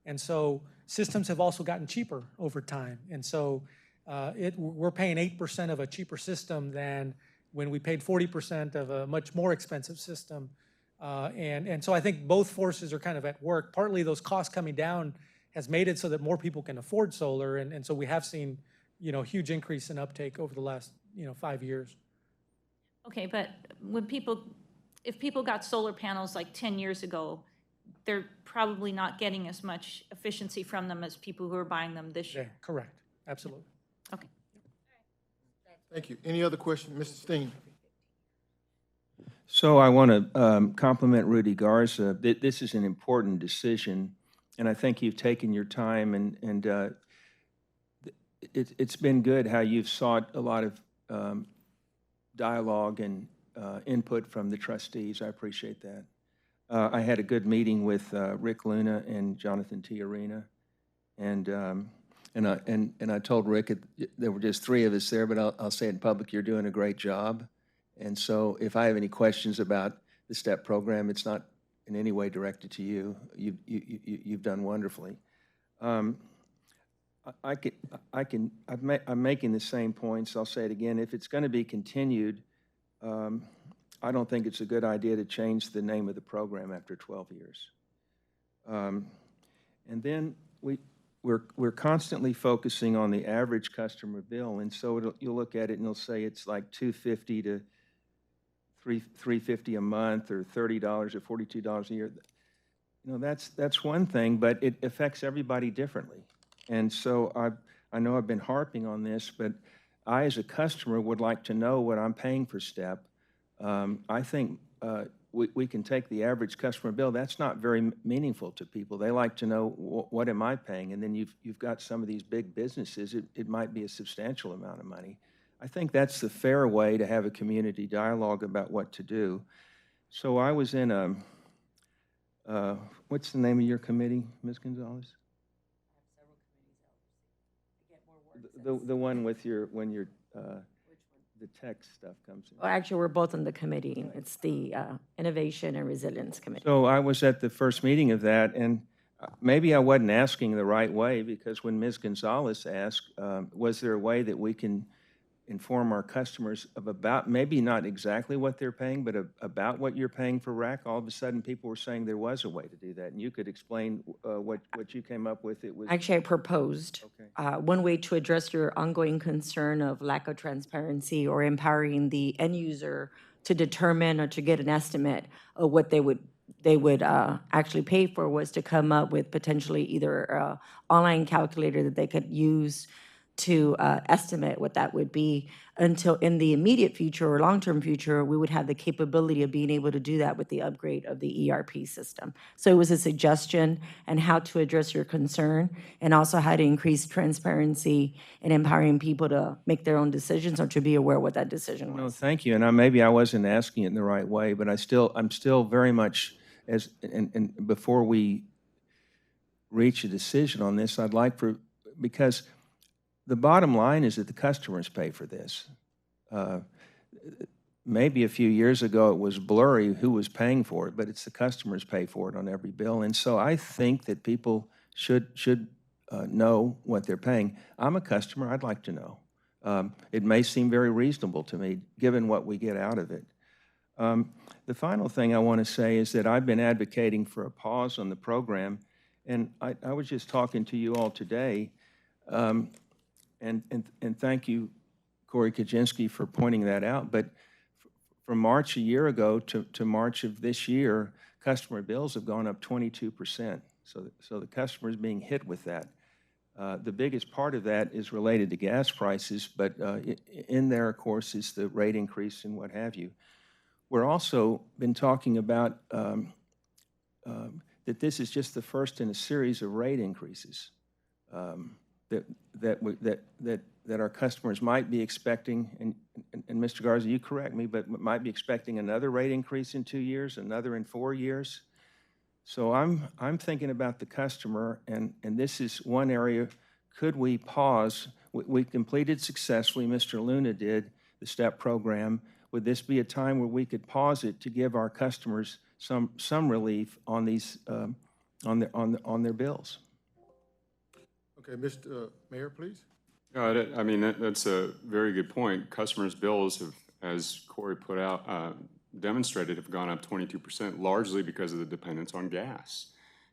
And so systems have also gotten cheaper over time. And so we're paying 8% of a cheaper system than when we paid 40% of a much more expensive system. And so I think both forces are kind of at work. Partly those costs coming down has made it so that more people can afford solar. And so we have seen, huge increase in uptake over the last, 5 years. Okay, but if people got solar panels like 10 years ago, they're probably not getting as much efficiency from them as people who are buying them this year. Yeah, correct. Absolutely. Okay. Thank you. Any other questions? Mr. Steen? So I want to compliment Rudy Garza. This is an important decision, and I think you've taken your time, and it's been good how you've sought a lot of dialogue and input from the trustees. I appreciate that. I had a good meeting with Rick Luna and Jonathan Tiarina, and I told Rick there were just 3 of us there, but I'll say it in public, you're doing a great job. And so if I have any questions about the STEP program, it's not in any way directed to you. You've done wonderfully. I'm making the same points. I'll say it again. If it's going to be continued, I don't think it's a good idea to change the name of the program after 12 years. And then we're constantly focusing on the average customer bill, and so you'll look at it and you'll say it's like $250 to $350 a month, or $30 or $42 a year. That's one thing, but it affects everybody differently. And so I know I've been harping on this, but I, as a customer, would like to know what I'm paying for STEP. I think we can take the average customer bill. That's not very meaningful to people. They like to know what am I paying, and then you've got some of these big businesses. It might be a substantial amount of money. I think that's the fair way to have a community dialogue about what to do. So I was in what's the name of your committee, Ms. Gonzalez? The one with when the tech stuff comes in. Well, actually, we're both on the committee. It's the Innovation and Resilience Committee. So I was at the first meeting of that, and maybe I wasn't asking the right way, because when Ms. Gonzalez asked, was there a way that we can inform our customers of about, maybe not exactly what they're paying, but about what you're paying for RAC? All of a sudden, people were saying there was a way to do that, and you could explain what you came up with. It was Actually, I proposed one way to address your ongoing concern of lack of transparency or empowering the end user to determine or to get an estimate of what they would actually pay for, was to come up with potentially either an online calculator that they could use to estimate what that would be, until in the immediate future or long-term future, we would have the capability of being able to do that with the upgrade of the ERP system. So it was a suggestion and how to address your concern, and also how to increase transparency and empowering people to make their own decisions or to be aware what that decision was. No, thank you. And maybe I wasn't asking it in the right way, but I'm still very much, and before we reach a decision on this, I'd like because the bottom line is that the customers pay for this. Maybe a few years ago it was blurry who was paying for it, but it's the customers pay for it on every bill. And so I think that people should know what they're paying. I'm a customer. I'd like to know. It may seem very reasonable to me, given what we get out of it. The final thing I want to say is that I've been advocating for a pause on the program, and I was just talking to you all today. And thank you, Corey Kaczynski, for pointing that out. But from March a year ago to March of this year, customer bills have gone up 22%. So the customer is being hit with that. The biggest part of that is related to gas prices, but in there, of course, is the rate increase and what have you. We're also been talking about that this is just the first in a series of rate increases. That our customers might be expecting, and Mr. Garza, you correct me, but might be expecting another rate increase in 2 years, another in 4 years. So I'm thinking about the customer, and this is one area. Could we pause? We completed successfully, Mr. Luna did, the STEP program. would this be a time where we could pause it to give our customers some relief on these, on their bills? Okay, Mr. Mayor, please. I mean, that's a very good point. Customers' bills have, as Corey put out, demonstrated, have gone up 22%, largely because of the dependence on gas.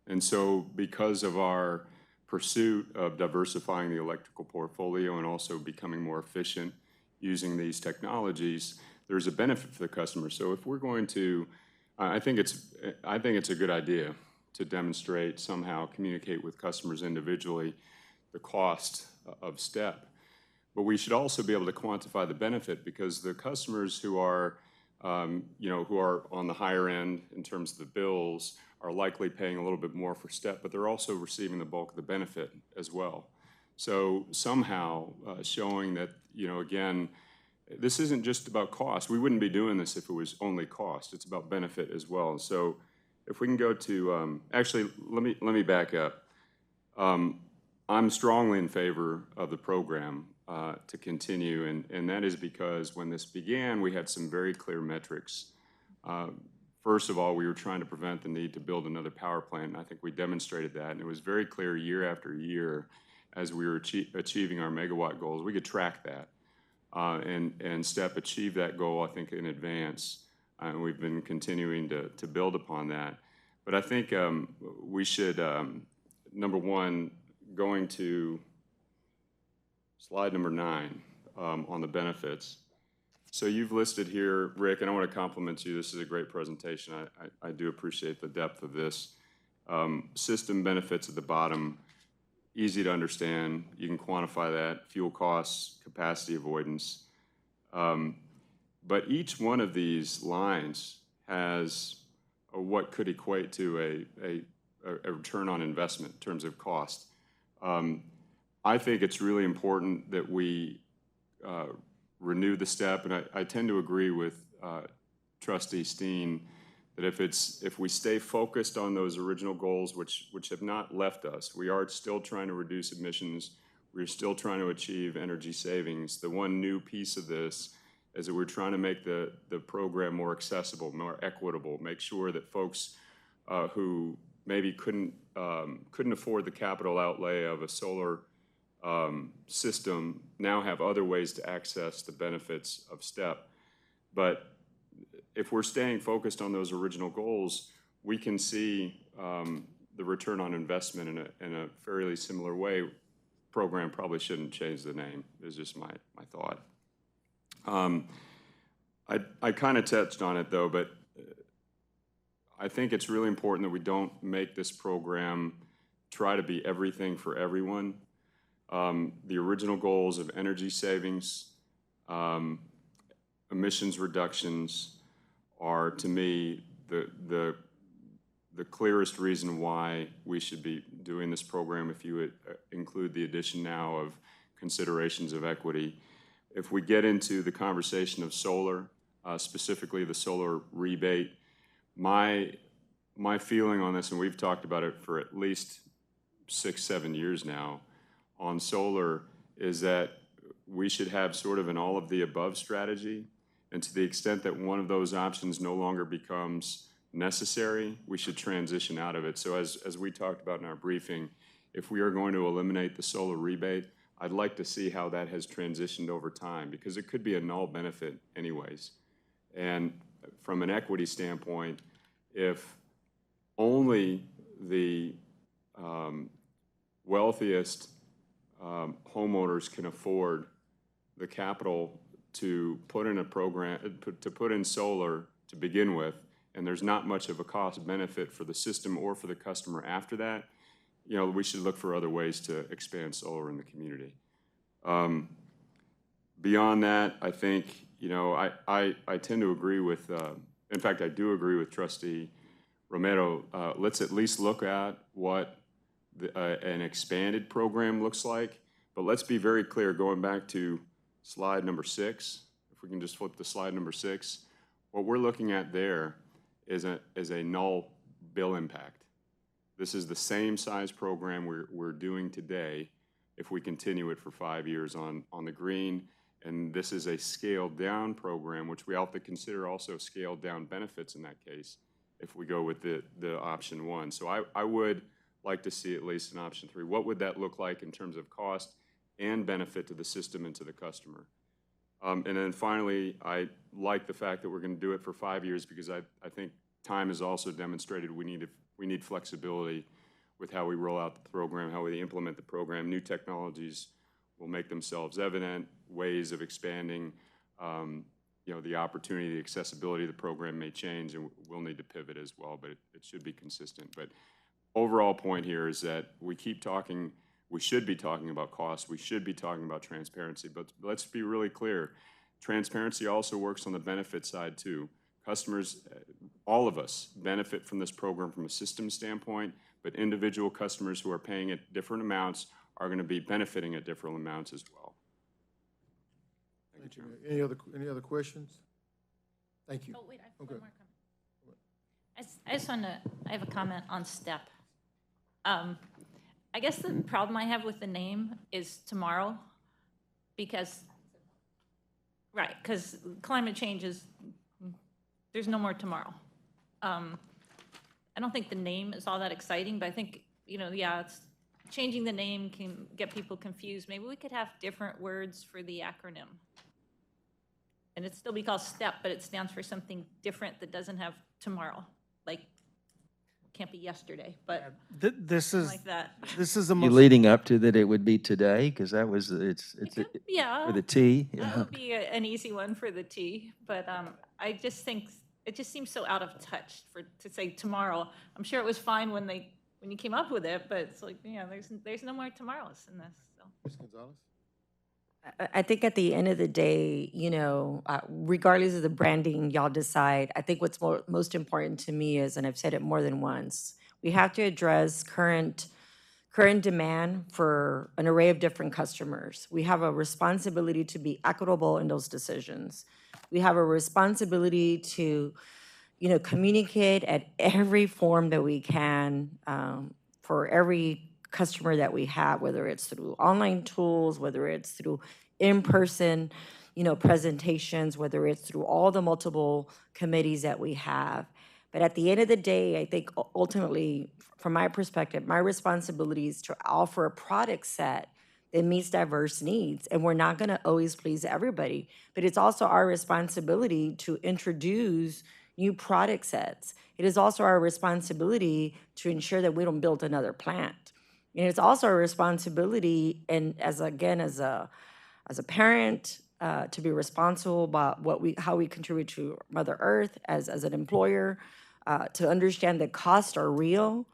And so because of our pursuit of diversifying the electrical portfolio and also becoming more efficient using these technologies, there's a benefit for the customer. So if we're going to, I think it's a good idea to demonstrate, somehow communicate with customers individually the cost of STEP. But we should also be able to quantify the benefit, because the customers who are, who are on the higher end in terms of the bills are likely paying a little bit more for STEP, but they're also receiving the bulk of the benefit as well. So somehow showing that, again, this isn't just about cost. We wouldn't be doing this if it was only cost. It's about benefit as well. So if we can go to, actually, let me back up. I'm strongly in favor of the program to continue, and that is because when this began, we had some very clear metrics. First of all, we were trying to prevent the need to build another power plant, and I think we demonstrated that, and it was very clear year after year as we were achieving our megawatt goals. We could track that, and STEP achieved that goal, I think, in advance, and we've been continuing to build upon that. But I think we should, number one, going to slide number 9 on the benefits. So you've listed here, Rick, and I want to compliment you. This is a great presentation. I do appreciate the depth of this. System benefits at the bottom, easy to understand. You can quantify that, fuel costs, capacity avoidance. But each one of these lines has what could equate to a return on investment in terms of cost. I think it's really important that we renew the STEP, and I tend to agree with Trustee Steen that if we stay focused on those original goals, which have not left us, we are still trying to reduce emissions, we're still trying to achieve energy savings. The one new piece of this is that we're trying to make the program more accessible, more equitable, make sure that folks who maybe couldn't afford the capital outlay of a solar system now have other ways to access the benefits of STEP. But if we're staying focused on those original goals, we can see the return on investment in a fairly similar way. Program probably shouldn't change the name, is just my thought. I kind of touched on it though, but I think it's really important that we don't make this program try to be everything for everyone. The original goals of energy savings, emissions reductions are, to me, the clearest reason why we should be doing this program, if you would include the addition now of considerations of equity. If we get into the conversation of solar, specifically the solar rebate, my feeling on this, and we've talked about it for at least 6-7 years now, on solar, is that we should have sort of an all-of-the-above strategy, and to the extent that one of those options no longer becomes necessary, we should transition out of it. So as we talked about in our briefing, if we are going to eliminate the solar rebate, I'd like to see how that has transitioned over time, because it could be a null benefit anyways. And from an equity standpoint, if only the wealthiest homeowners can afford the capital to put in a program, to put in solar to begin with, and there's not much of a cost benefit for the system or for the customer after that, we should look for other ways to expand solar in the community. Beyond that, I think, I tend to agree with, in fact, I do agree with Trustee Romero. Let's at least look at what an expanded program looks like, but let's be very clear, going back to slide number 6, if we can just flip to slide number 6, what we're looking at there is a null bill impact. This is the same size program we're doing today if we continue it for 5 years on the green, And this is a scaled-down program, which we have to consider also scaled-down benefits in that case if we go with the option 1. So I would like to see at least an option 3. What would that look like in terms of cost and benefit to the system and to the customer? And then finally, I like the fact that we're going to do it for 5 years because I think time has also demonstrated we need flexibility with how we roll out the program, how we implement the program. New technologies will make themselves evident, ways of expanding, the opportunity, the accessibility of the program may change, and we'll need to pivot as well, but it should be consistent. But overall point here is that we should be talking about cost, we should be talking about transparency, but let's be really clear. Transparency also works on the benefit side too. Customers, all of us, benefit from this program from a system standpoint, but individual customers who are paying at different amounts are going to be benefiting at different amounts as well. Thank you. Any other questions? Thank you. Oh, wait, I have one more comment. I have a comment on STEP. I guess the problem I have with the name is tomorrow, because climate change there's no more tomorrow. I don't think the name is all that exciting, but I think, it's changing the name can get people confused. Maybe we could have different words for the acronym. And it'd still be called STEP, but it stands for something different that doesn't have tomorrow. Like, can't be yesterday, but This is like that. This is the You most. leading up to that it would be today, because that was, Yeah. for the T. That would be an easy one for the T, but I just think it just seems so out of touch to say tomorrow. I'm sure it was fine when you came up with it, but it's like, there's no more tomorrows in this. So. Ms. Gonzalez? I think at the end of the day, regardless of the branding, y'all decide. I think what's most important to me is, and I've said it more than once, we have to address current demand for an array of different customers. We have a responsibility to be equitable in those decisions. We have a responsibility to, communicate at every form that we can for every customer that we have, whether it's through online tools, whether it's through in-person, presentations, whether it's through all the multiple committees that we have. But at the end of the day, I think ultimately, from my perspective, my responsibility is to offer a product set that meets diverse needs. And we're not gonna always please everybody, but it's also our responsibility to introduce new product sets. It is also our responsibility to ensure that we don't build another plant. And it's also our responsibility, and as a parent, to be responsible about how we contribute to Mother Earth, as an employer, to understand that costs are real.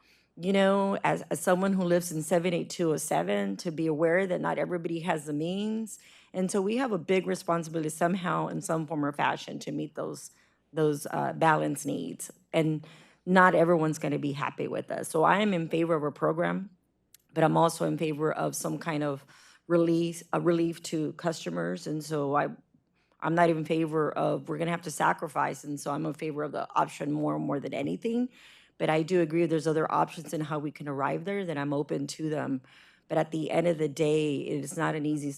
As someone who lives in 78207, to be aware that not everybody has the means. And so we have a big responsibility somehow, in some form or fashion, to meet those balance needs. And not everyone's gonna be happy with us. So I am in favor of a program, but I'm also in favor of some kind of relief to customers. And so I'm not even in favor of, we're gonna have to sacrifice. And so I'm in favor of the option more than anything. But I do agree there's other options in how we can arrive there, that I'm open to them. But at the end of the day, it's not an easy,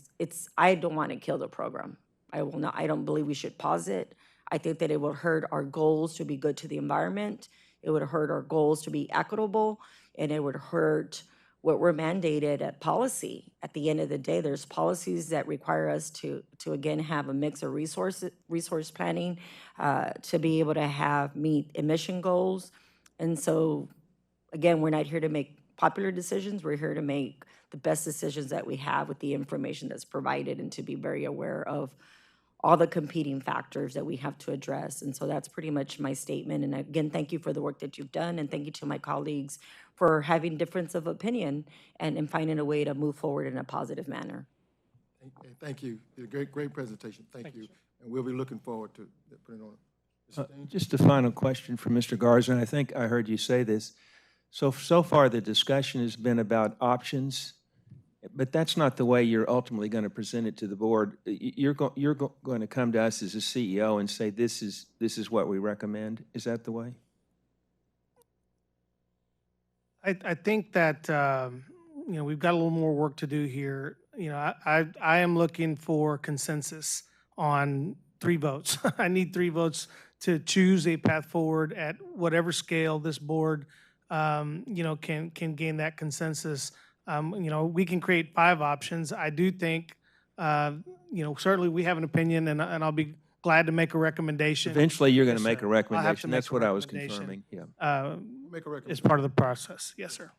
I don't want to kill the program. I will not, I don't believe we should pause it. I think that it will hurt our goals to be good to the environment. It would hurt our goals to be equitable, and it would hurt what we're mandated at policy. At the end of the day, there's policies that require us to again have a mix of resource planning, to be able to meet emission goals. And so, again, we're not here to make popular decisions. We're here to make the best decisions that we have with the information that's provided, and to be very aware of all the competing factors that we have to address. And so that's pretty much my statement. And again, thank you for the work that you've done, and thank you to my colleagues for having difference of opinion and finding a way to move forward in a positive manner. Thank you. Great presentation. Thank you. And we'll be looking forward to putting it on. Just a final question for Mr. Garza, and I think I heard you say this. So far, the discussion has been about options, but that's not the way you're ultimately going to present it to the board. You're going to come to us as a CEO and say, this is what we recommend. Is that the way? I think that, we've got a little more work to do here. I am looking for consensus on 3 votes. I need 3 votes to choose a path forward at whatever scale this board, can gain that consensus. We can create 5 options. I do think, certainly we have an opinion, and I'll be glad to make a recommendation. Eventually, you're going Yes, to make sir. a I'll have to recommendation. make That's a what I was recommendation, confirming, yeah. Make a recommendation. As part of the process. Yes, sir.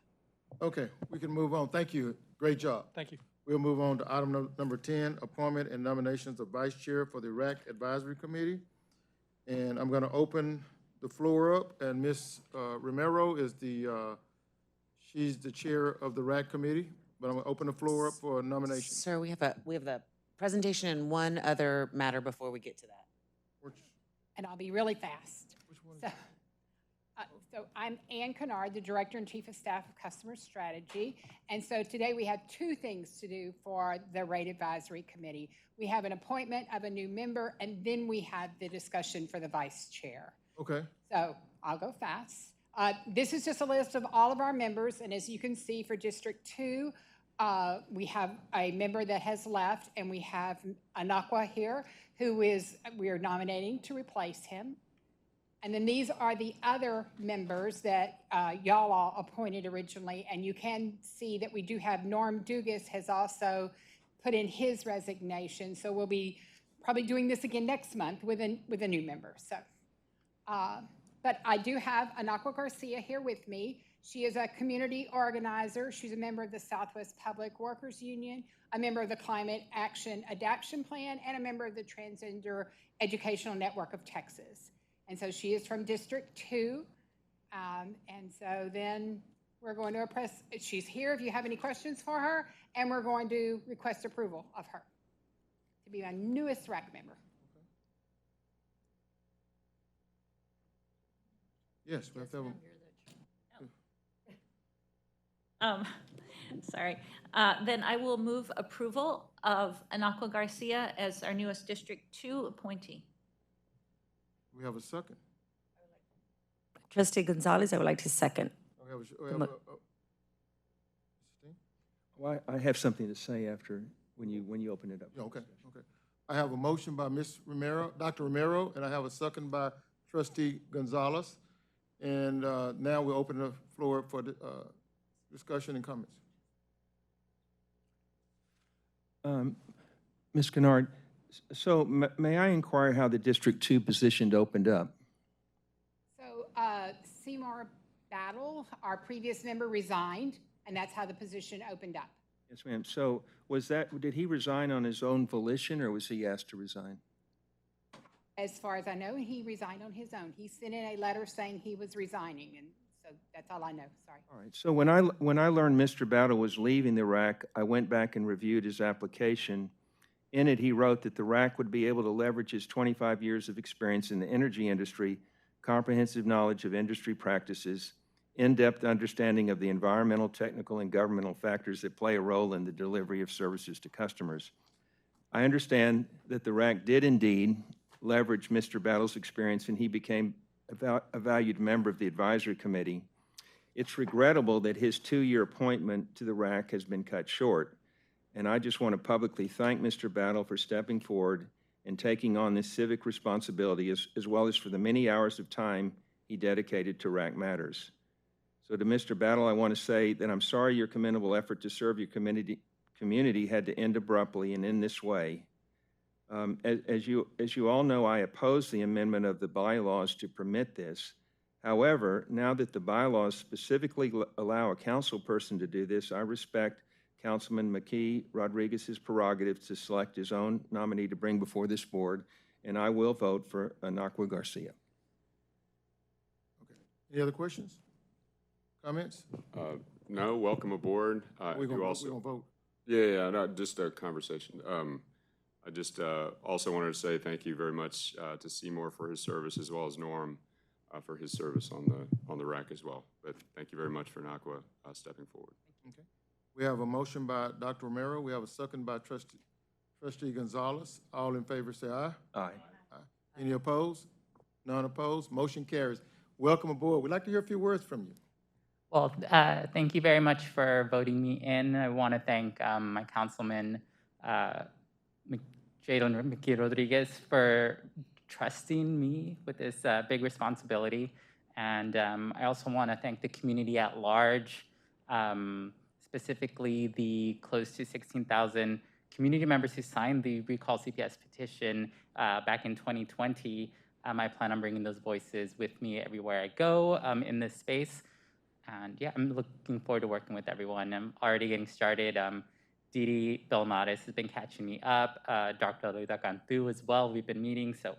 Okay, we can move on. Thank you. Great job. Thank you. We'll move on to item number 10, appointment and nominations of vice chair for the RAC Advisory Committee. And I'm going to open the floor up, and Ms. Romero is she's the chair of the RAC Committee, but I'm going to open the floor up for nominations. Sir, we have a presentation and one other matter before we get to that. And I'll be really fast. So I'm Ann Kennard, the Director and Chief of Staff of Customer Strategy. And so today we have 2 things to do for the Rate Advisory Committee. We have an appointment of a new member, and then we have the discussion for the vice chair. Okay. So I'll go fast. This is just a list of all of our members, and as you can see for District 2, we have a member that has left, and we have Anakwa here, who we are nominating to replace him. And then these are the other members that y'all all appointed originally, and you can see that we do have Norm Dugas has also put in his resignation, so we'll be probably doing this again next month with a new member. So, but I do have Anakwa Garcia here with me. She is a community organizer. She's a member of the Southwest Public Workers Union, a member of the Climate Action Adaptation Plan, and a member of the Transgender Educational Network of Texas. And so she is from District 2. And so then we're going to she's here if you have any questions for her, and we're going to request approval of her to be my newest RAC member. Yes, we have to have Sorry. Then I will move approval of Anakwa Garcia as our newest District 2 appointee. We have a second. Trustee Gonzalez, I would like to second. Well, I have something to say after, when you open it up. Okay. I have a motion by Ms. Romero, Dr. Romero, and I have a second by Trustee Gonzalez. And now we'll open the floor up for discussion and comments. Ms. Kennard, so may I inquire how the District 2 position opened up? So Seymour Battle, our previous member, resigned, and that's how the position opened up. Yes, ma'am. So did he resign on his own volition, or was he asked to resign? As far as I know, he resigned on his own. He sent in a letter saying he was resigning, and so that's all I know. Sorry. All right. So when I learned Mr. Battle was leaving the RAC, I went back and reviewed his application. In it, he wrote that the RAC would be able to leverage his 25 years of experience in the energy industry, comprehensive knowledge of industry practices, in-depth understanding of the environmental, technical, and governmental factors that play a role in the delivery of services to customers. I understand that the RAC did indeed leverage Mr. Battle's experience, and he became a valued member of the advisory committee. It's regrettable that his 2-year appointment to the RAC has been cut short. And I just want to publicly thank Mr. Battle for stepping forward and taking on this civic responsibility, as well as for the many hours of time he dedicated to RAC matters. So to Mr. Battle, I want to say that I'm sorry your commendable effort to serve your community had to end abruptly and in this way. As you all know, I oppose the amendment of the bylaws to permit this. However, now that the bylaws specifically allow a council person to do this, I respect Councilman McKee Rodriguez's prerogative to select his own nominee to bring before this board, and I will vote for Anakwa Garcia. Okay. Any other questions? Comments? No, welcome aboard. We're going to vote. Yeah, not just a conversation. I just also wanted to say thank you very much to Seymour for his service, as well as Norm for his service on the RAC as well. But thank you very much for Anakwa stepping forward. Okay. We have a motion by Dr. Romero. We have a second by Trustee Gonzalez. All in favor say aye. Aye. Any opposed? None opposed? Motion carries. Welcome aboard. We'd like to hear a few words from you. Well, thank you very much for voting me in. I want to thank my councilman, Jadon Mickey Rodriguez, for trusting me with this big responsibility. And I also want to thank the community at large, specifically the close to 16,000 community members who signed the Recall CPS petition back in 2020. I plan on bringing those voices with me everywhere I go in this space. And yeah, I'm looking forward to working with everyone. I'm already getting started. Didi Belmatis has been catching me up. Dr. Luda Cantu as well. We've been meeting, so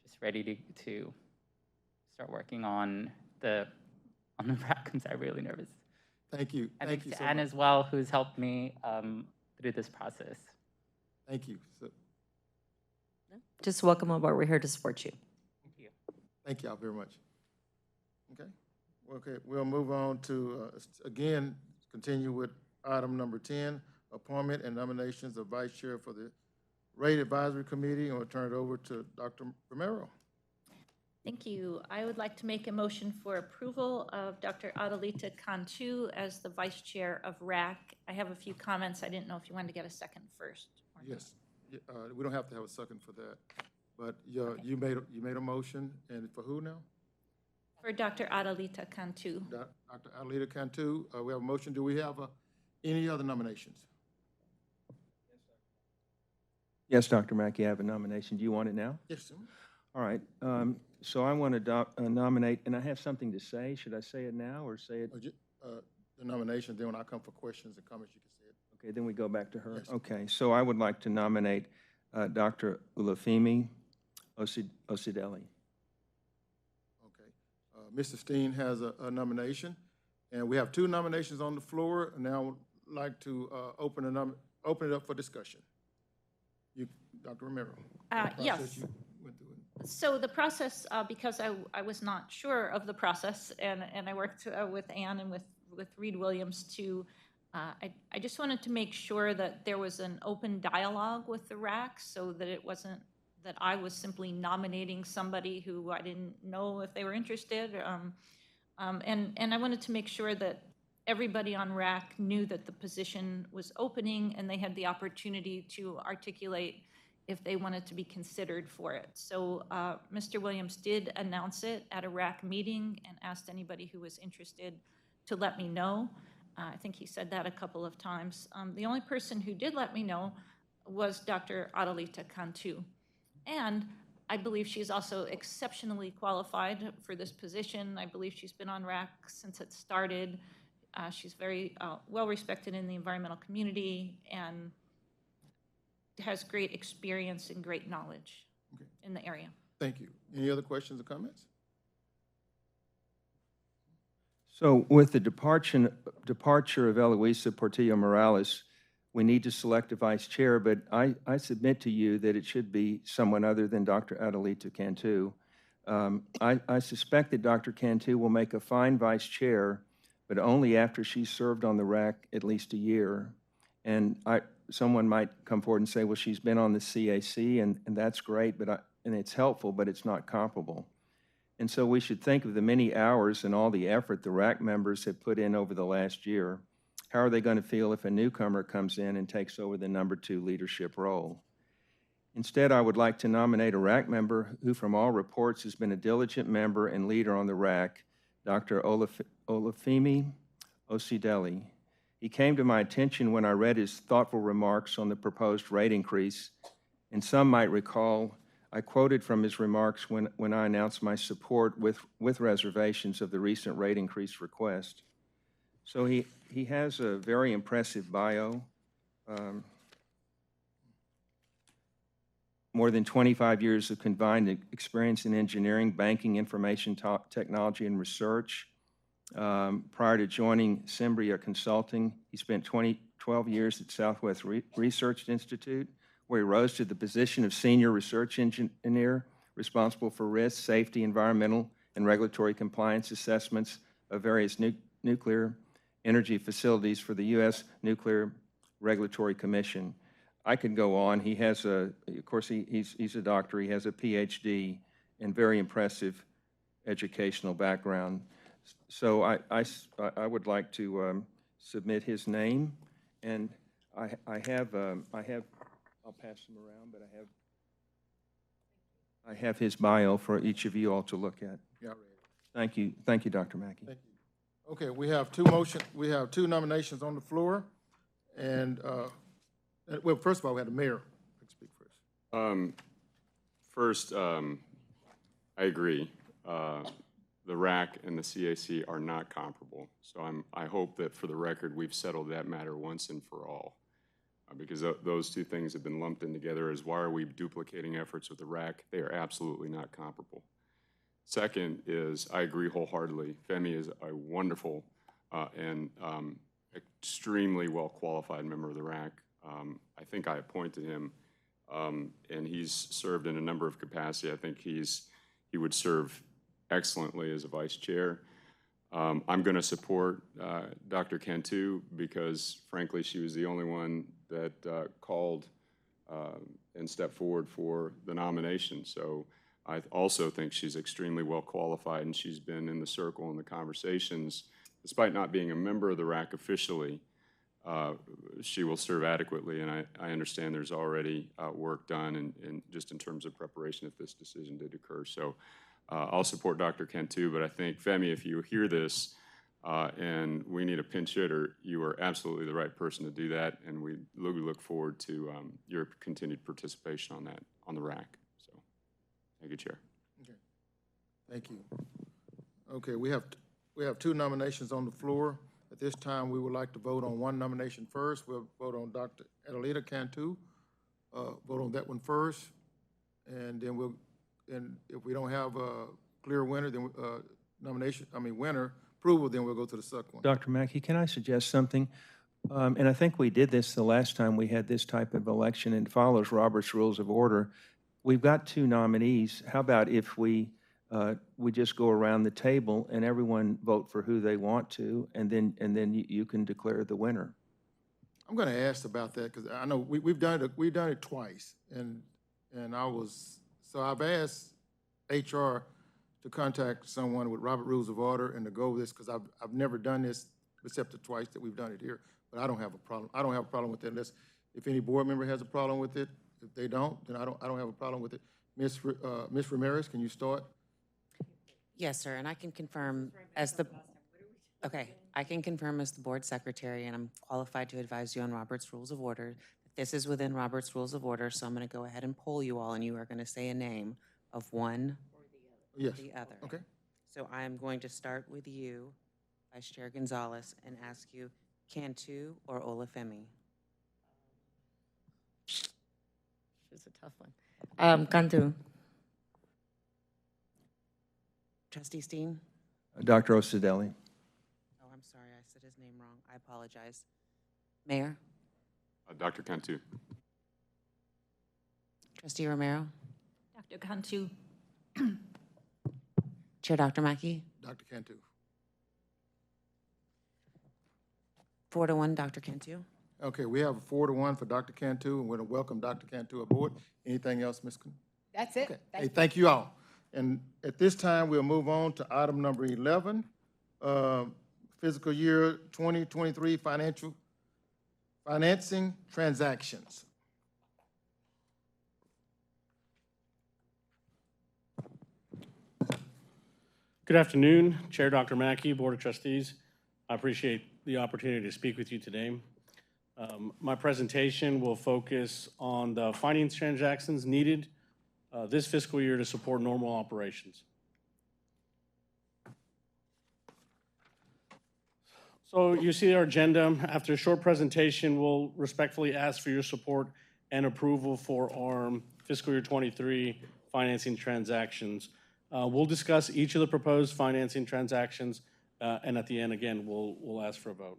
just ready to start working on the raccoons. I'm really nervous. Thank you. And Thank thanks you to so Anne much. as well, who's helped me through this process. Thank you. Just welcome aboard. We're here to support you. Thank you. Thank y'all very much. Okay. Okay, we'll move on to, again, continue with item number 10, appointment and nominations of vice chair for the Rate Advisory Committee. And we'll turn it over to Dr. Romero. Thank you. I would like to make a motion for approval of Dr. Adelita Cantu as the vice chair of RAC. I have a few comments. I didn't know if you wanted to get a second first. Yes, we don't have to have a second for that, but you made a motion, and for who now? For Dr. Adelita Cantu. Dr. Adelita Cantu, we have a motion. Do we have any other nominations? Yes, Dr. Mackey, I have a nomination. Do you want it now? Yes, sir. All right. So I want to nominate, and I have something to say. Should I say it now or say it? The nomination, then when I come for questions and comments, you can say it. Okay, then we go back to her. Yes. Okay, so I would like to nominate Dr. Olufemi Osideli. Mr. Steen has a nomination, and we have 2 nominations on the floor. Now I would like to open it up for discussion. Dr. Romero. Yes. So the process, because I was not sure of the process, and I worked with Ann and with Reed Williams to, I just wanted to make sure that there was an open dialogue with the RAC so that it wasn't that I was simply nominating somebody who I didn't know if they were interested. And I wanted to make sure that everybody on RAC knew that the position was opening and they had the opportunity to articulate if they wanted to be considered for it. So Mr. Williams did announce it at a RAC meeting and asked anybody who was interested to let me know. I think he said that a couple of times. The only person who did let me know was Dr. Adelita Cantu. And I believe she's also exceptionally qualified for this position. I believe she's been on RAC since it started. She's very well respected in the environmental community and has great experience and great knowledge in the area. Thank you. Any other questions or comments? So with the departure of Eloisa Portillo Morales, we need to select a vice chair, but I submit to you that it should be someone other than Dr. Adelita Cantu. I suspect that Dr. Cantu will make a fine vice chair, but only after she's served on the RAC at least a year. And someone might come forward and say, well, she's been on the CAC, and that's great, and it's helpful, but it's not comparable. And so we should think of the many hours and all the effort the RAC members have put in over the last year. How are they going to feel if a newcomer comes in and takes over the number 2 leadership role? Instead, I would like to nominate a RAC member who, from all reports, has been a diligent member and leader on the RAC, Dr. Olufemi Osideli. He came to my attention when I read his thoughtful remarks on the proposed rate increase, and some might recall I quoted from his remarks when I announced my support with reservations of the recent rate increase request. So he has a very impressive bio. More than 25 years of combined experience in engineering, banking, information technology, and research. Prior to joining Cimbria Consulting, he spent 12 years at Southwest Research Institute, where he rose to the position of senior research engineer responsible for risk, safety, environmental, and regulatory compliance assessments of various nuclear energy facilities for the U.S. Nuclear Regulatory Commission. I could go on. He has of course, he's a doctor. He has a PhD and very impressive educational background. So I would like to submit his name, and I have, I'll pass them around, but I have his bio for each of you all to look at. Yeah, Thank you, Dr. Mackey. thank you. Okay, we have two nominations on the floor, and, well, first of all, we had the mayor speak first. First, I agree. The RAC and the CAC are not comparable. So I hope that for the record, we've settled that matter once and for all. Because those two things have been lumped in together as why are we duplicating efforts with the RAC? They are absolutely not comparable. Second is, I agree wholeheartedly. Femi is a wonderful and extremely well-qualified member of the RAC. I think I appointed him, and he's served in a number of capacities. I think he would serve excellently as a vice chair. I'm going to support Dr. Cantu because, frankly, she was the only one that called and stepped forward for the nomination. So I also think she's extremely well qualified, and she's been in the circle and the conversations. Despite not being a member of the RAC officially, she will serve adequately, and I understand there's already work done in just in terms of preparation if this decision did occur. So I'll support Dr. Cantu, but I think, Femi, if you hear this and we need a pinch hitter, you are absolutely the right person to do that, and we look forward to your continued participation on that, on the RAC. So, thank you, Chair. Okay, thank you. Okay, we have two nominations on the floor. At this time, we would like to vote on one nomination first. We'll vote on Dr. Adelita Cantu. Vote on that one first, and then and if we don't have a clear winner, then winner approval, then we'll go to the second one. Dr. Mackey, can I suggest something? And I think we did this the last time we had this type of election, and it follows Robert's Rules of Order. We've got two nominees. How about if we just go around the table and everyone vote for who they want to, and then you can declare the winner? I'm going to ask about that because I know we've done it twice, and so I've asked HR to contact someone with Robert Rules of Order and to go with this because I've never done this except the twice that we've done it here. But I don't have a problem. I don't have a problem with it unless if any board member has a problem with it. If they don't, then I don't have a problem with it. Ms. Ramirez, can you start? Yes, sir, and I can confirm as the, okay, I can confirm as the board secretary, and I'm qualified to advise you on Robert's Rules of Order. This is within Robert's Rules of Order, so I'm going to go ahead and poll you all, and you are going to say a name of one or the other. Okay. So I am going to start with you, Vice Chair Gonzalez, and ask you Cantu or Olafemi? It's a tough one. Cantu. Trustee Steen? Dr. Osadeli. Oh, I'm sorry, I said his name wrong. I apologize. Mayor? Dr. Cantu. Trustee Romero? Dr. Cantu. Chair Dr. Mackey? Dr. Cantu. 4-1, Dr. Cantu. Okay, we have a 4-1 for Dr. Cantu, and we're going to welcome Dr. Cantu aboard. Anything else, Ms. That's it. Okay. Hey, thank you all. And at this time, we'll move on to item number 11, fiscal year 2023 financing transactions. Good afternoon, Chair Dr. Mackey, Board of Trustees. I appreciate the opportunity to speak with you today. My presentation will focus on the finance transactions needed this fiscal year to support normal operations. So you see our agenda. After a short presentation, we'll respectfully ask for your support and approval for our fiscal year 23 financing transactions. We'll discuss each of the proposed financing transactions, and at the end, again, we'll ask for a vote.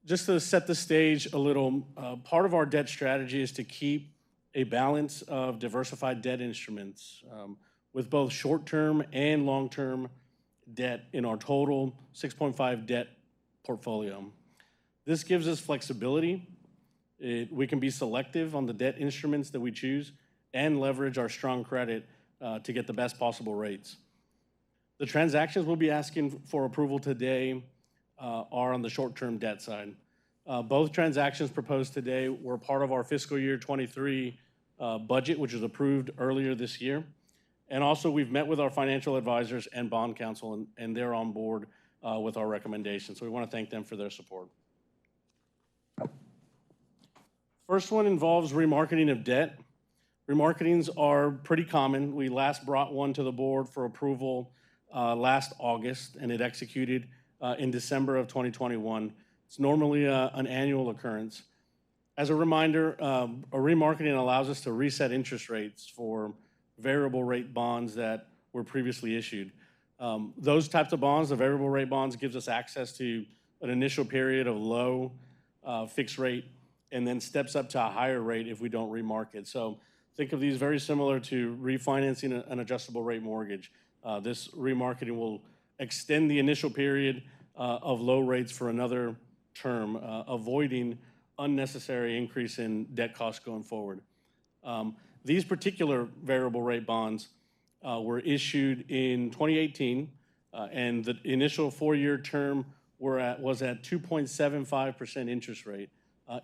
Just to set the stage a little, part of our debt strategy is to keep a balance of diversified debt instruments with both short-term and long-term debt in our total 6.5 debt portfolio. This gives us flexibility. We can be selective on the debt instruments that we choose and leverage our strong credit to get the best possible rates. The transactions we'll be asking for approval today are on the short-term debt side. Both transactions proposed today were part of our fiscal year 23 budget, which was approved earlier this year. And also, we've met with our financial advisors and bond counsel, and they're on board with our recommendations. So we want to thank them for their support. First one involves remarketing of debt. Remarketings are pretty common. We last brought one to the board for approval last August, and it executed in December of 2021. It's normally an annual occurrence. As a reminder, a remarketing allows us to reset interest rates for variable rate bonds that were previously issued. Those types of bonds, the variable rate bonds, gives us access to an initial period of low fixed rate and then steps up to a higher rate if we don't remarket. So think of these very similar to refinancing an adjustable rate mortgage. This remarketing will extend the initial period of low rates for another term, avoiding unnecessary increase in debt costs going forward. These particular variable rate bonds were issued in 2018, and the initial 4-year term was at 2.75% interest rate.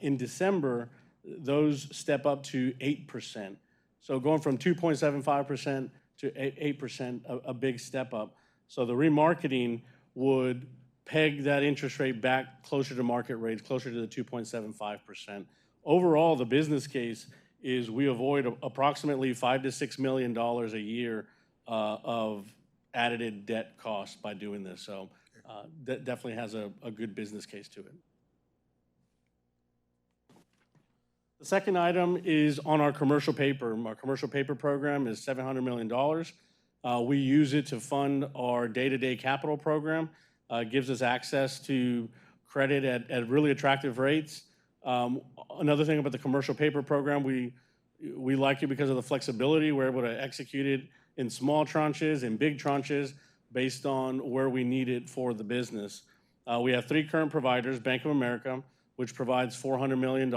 In December, those step up to 8%. So going from 2.75% to 8%, a big step up. So the remarketing would peg that interest rate back closer to market rates, closer to the 2.75%. Overall, the business case is we avoid approximately $5 to $6 million a year of added debt costs by doing this. So that definitely has a good business case to it. The second item is on our commercial paper. Our commercial paper program is $700 million. We use it to fund our day-to-day capital program. It gives us access to credit at really attractive rates. Another thing about the commercial paper program, we like it because of the flexibility. We're able to execute it in small tranches and big tranches based on where we need it for the business. We have 3 current providers, Bank of America, which provides $400 million.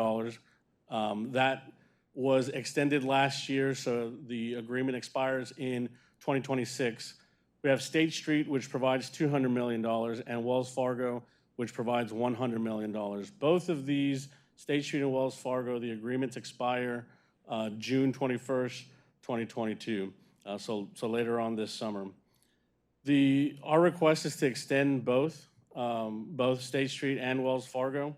That was extended last year, so the agreement expires in 2026. We have State Street, which provides $200 million, and Wells Fargo, which provides $100 million. Both of these, State Street and Wells Fargo, the agreements expire June 21st, 2022, so later on this summer. Our request is to extend both State Street and Wells Fargo.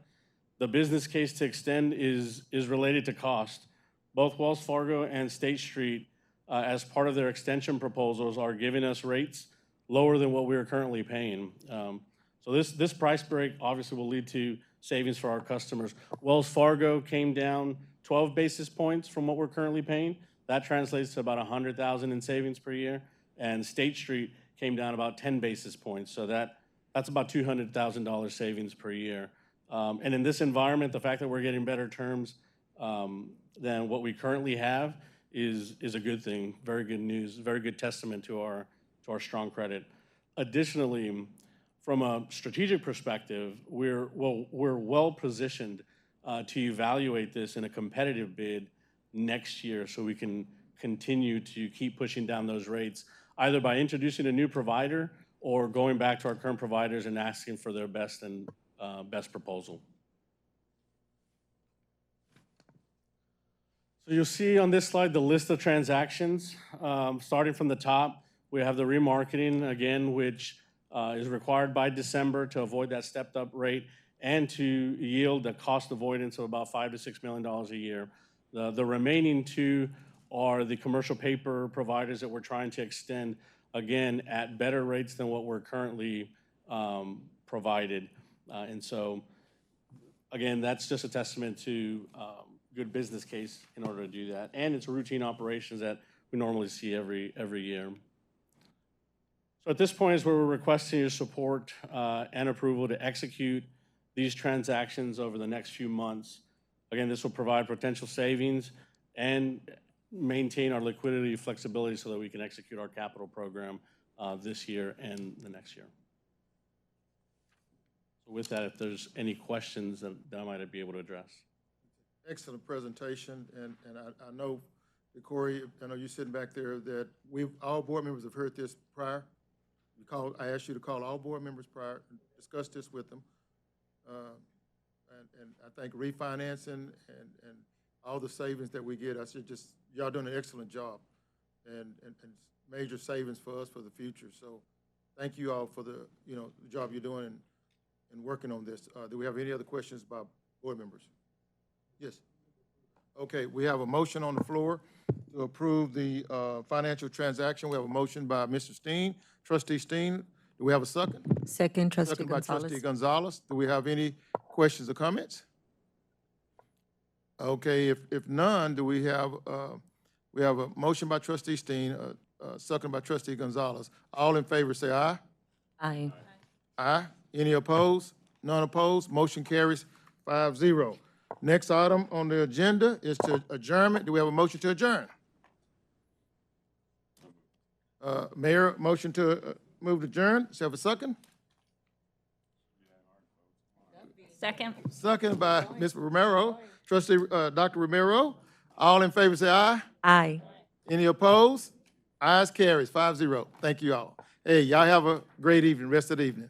The business case to extend is related to cost. Both Wells Fargo and State Street, as part of their extension proposals, are giving us rates lower than what we are currently paying. So this price break obviously will lead to savings for our customers. Wells Fargo came down 12 basis points from what we're currently paying. That translates to about $100,000 in savings per year. And State Street came down about 10 basis points. So that's about $200,000 savings per year. And in this environment, the fact that we're getting better terms than what we currently have is a good thing, very good news, very good testament to our strong credit. Additionally, from a strategic perspective, we're well positioned to evaluate this in a competitive bid next year, so we can continue to keep pushing down those rates, either by introducing a new provider or going back to our current providers and asking for their best proposal. So you'll see on this slide the list of transactions. Starting from the top, we have the remarketing, again, which is required by December to avoid that stepped up rate and to yield a cost avoidance of about $5 to $6 million a year. The remaining 2 are the commercial paper providers that we're trying to extend, again, at better rates than what we're currently provided. And so, again, that's just a testament to good business case in order to do that. And it's routine operations that we normally see every year. So at this point is where we're requesting your support and approval to execute these transactions over the next few months. Again, this will provide potential savings and maintain our liquidity flexibility so that we can execute our capital program this year and the next year. So with that, if there's any questions that I might be able to address. Excellent presentation, and I know Corey, I know you're sitting back there, that all board members have heard this prior. I asked you to call all board members prior and discuss this with them. And I think refinancing and all the savings that we get, I said y'all doing an excellent job. And major savings for us for the future. So thank you all for the job you're doing and working on this. Do we have any other questions by board members? Yes. Okay, we have a motion on the floor to approve the financial transaction. We have a motion by Mr. Steen, Trustee Steen. Do we have a second? Second, Trustee Second by Gonzalez. Trustee Gonzalez. Do we have any questions or comments? Okay, if none, do we have a motion by Trustee Steen, second by Trustee Gonzalez. All in favor say aye. Aye. Aye. Any opposed? None opposed. Motion carries 5-0. Next item on the agenda is to adjournment. Do we have a motion to adjourn? Mayor, motion to move to adjourn. Does he have a second? Second. Second by Ms. Romero. Trustee Dr. Romero. All in favor say aye. Aye. Any opposed? Ayes carries 5-0. Thank you all. Hey, y'all have a great evening, rest of the evening.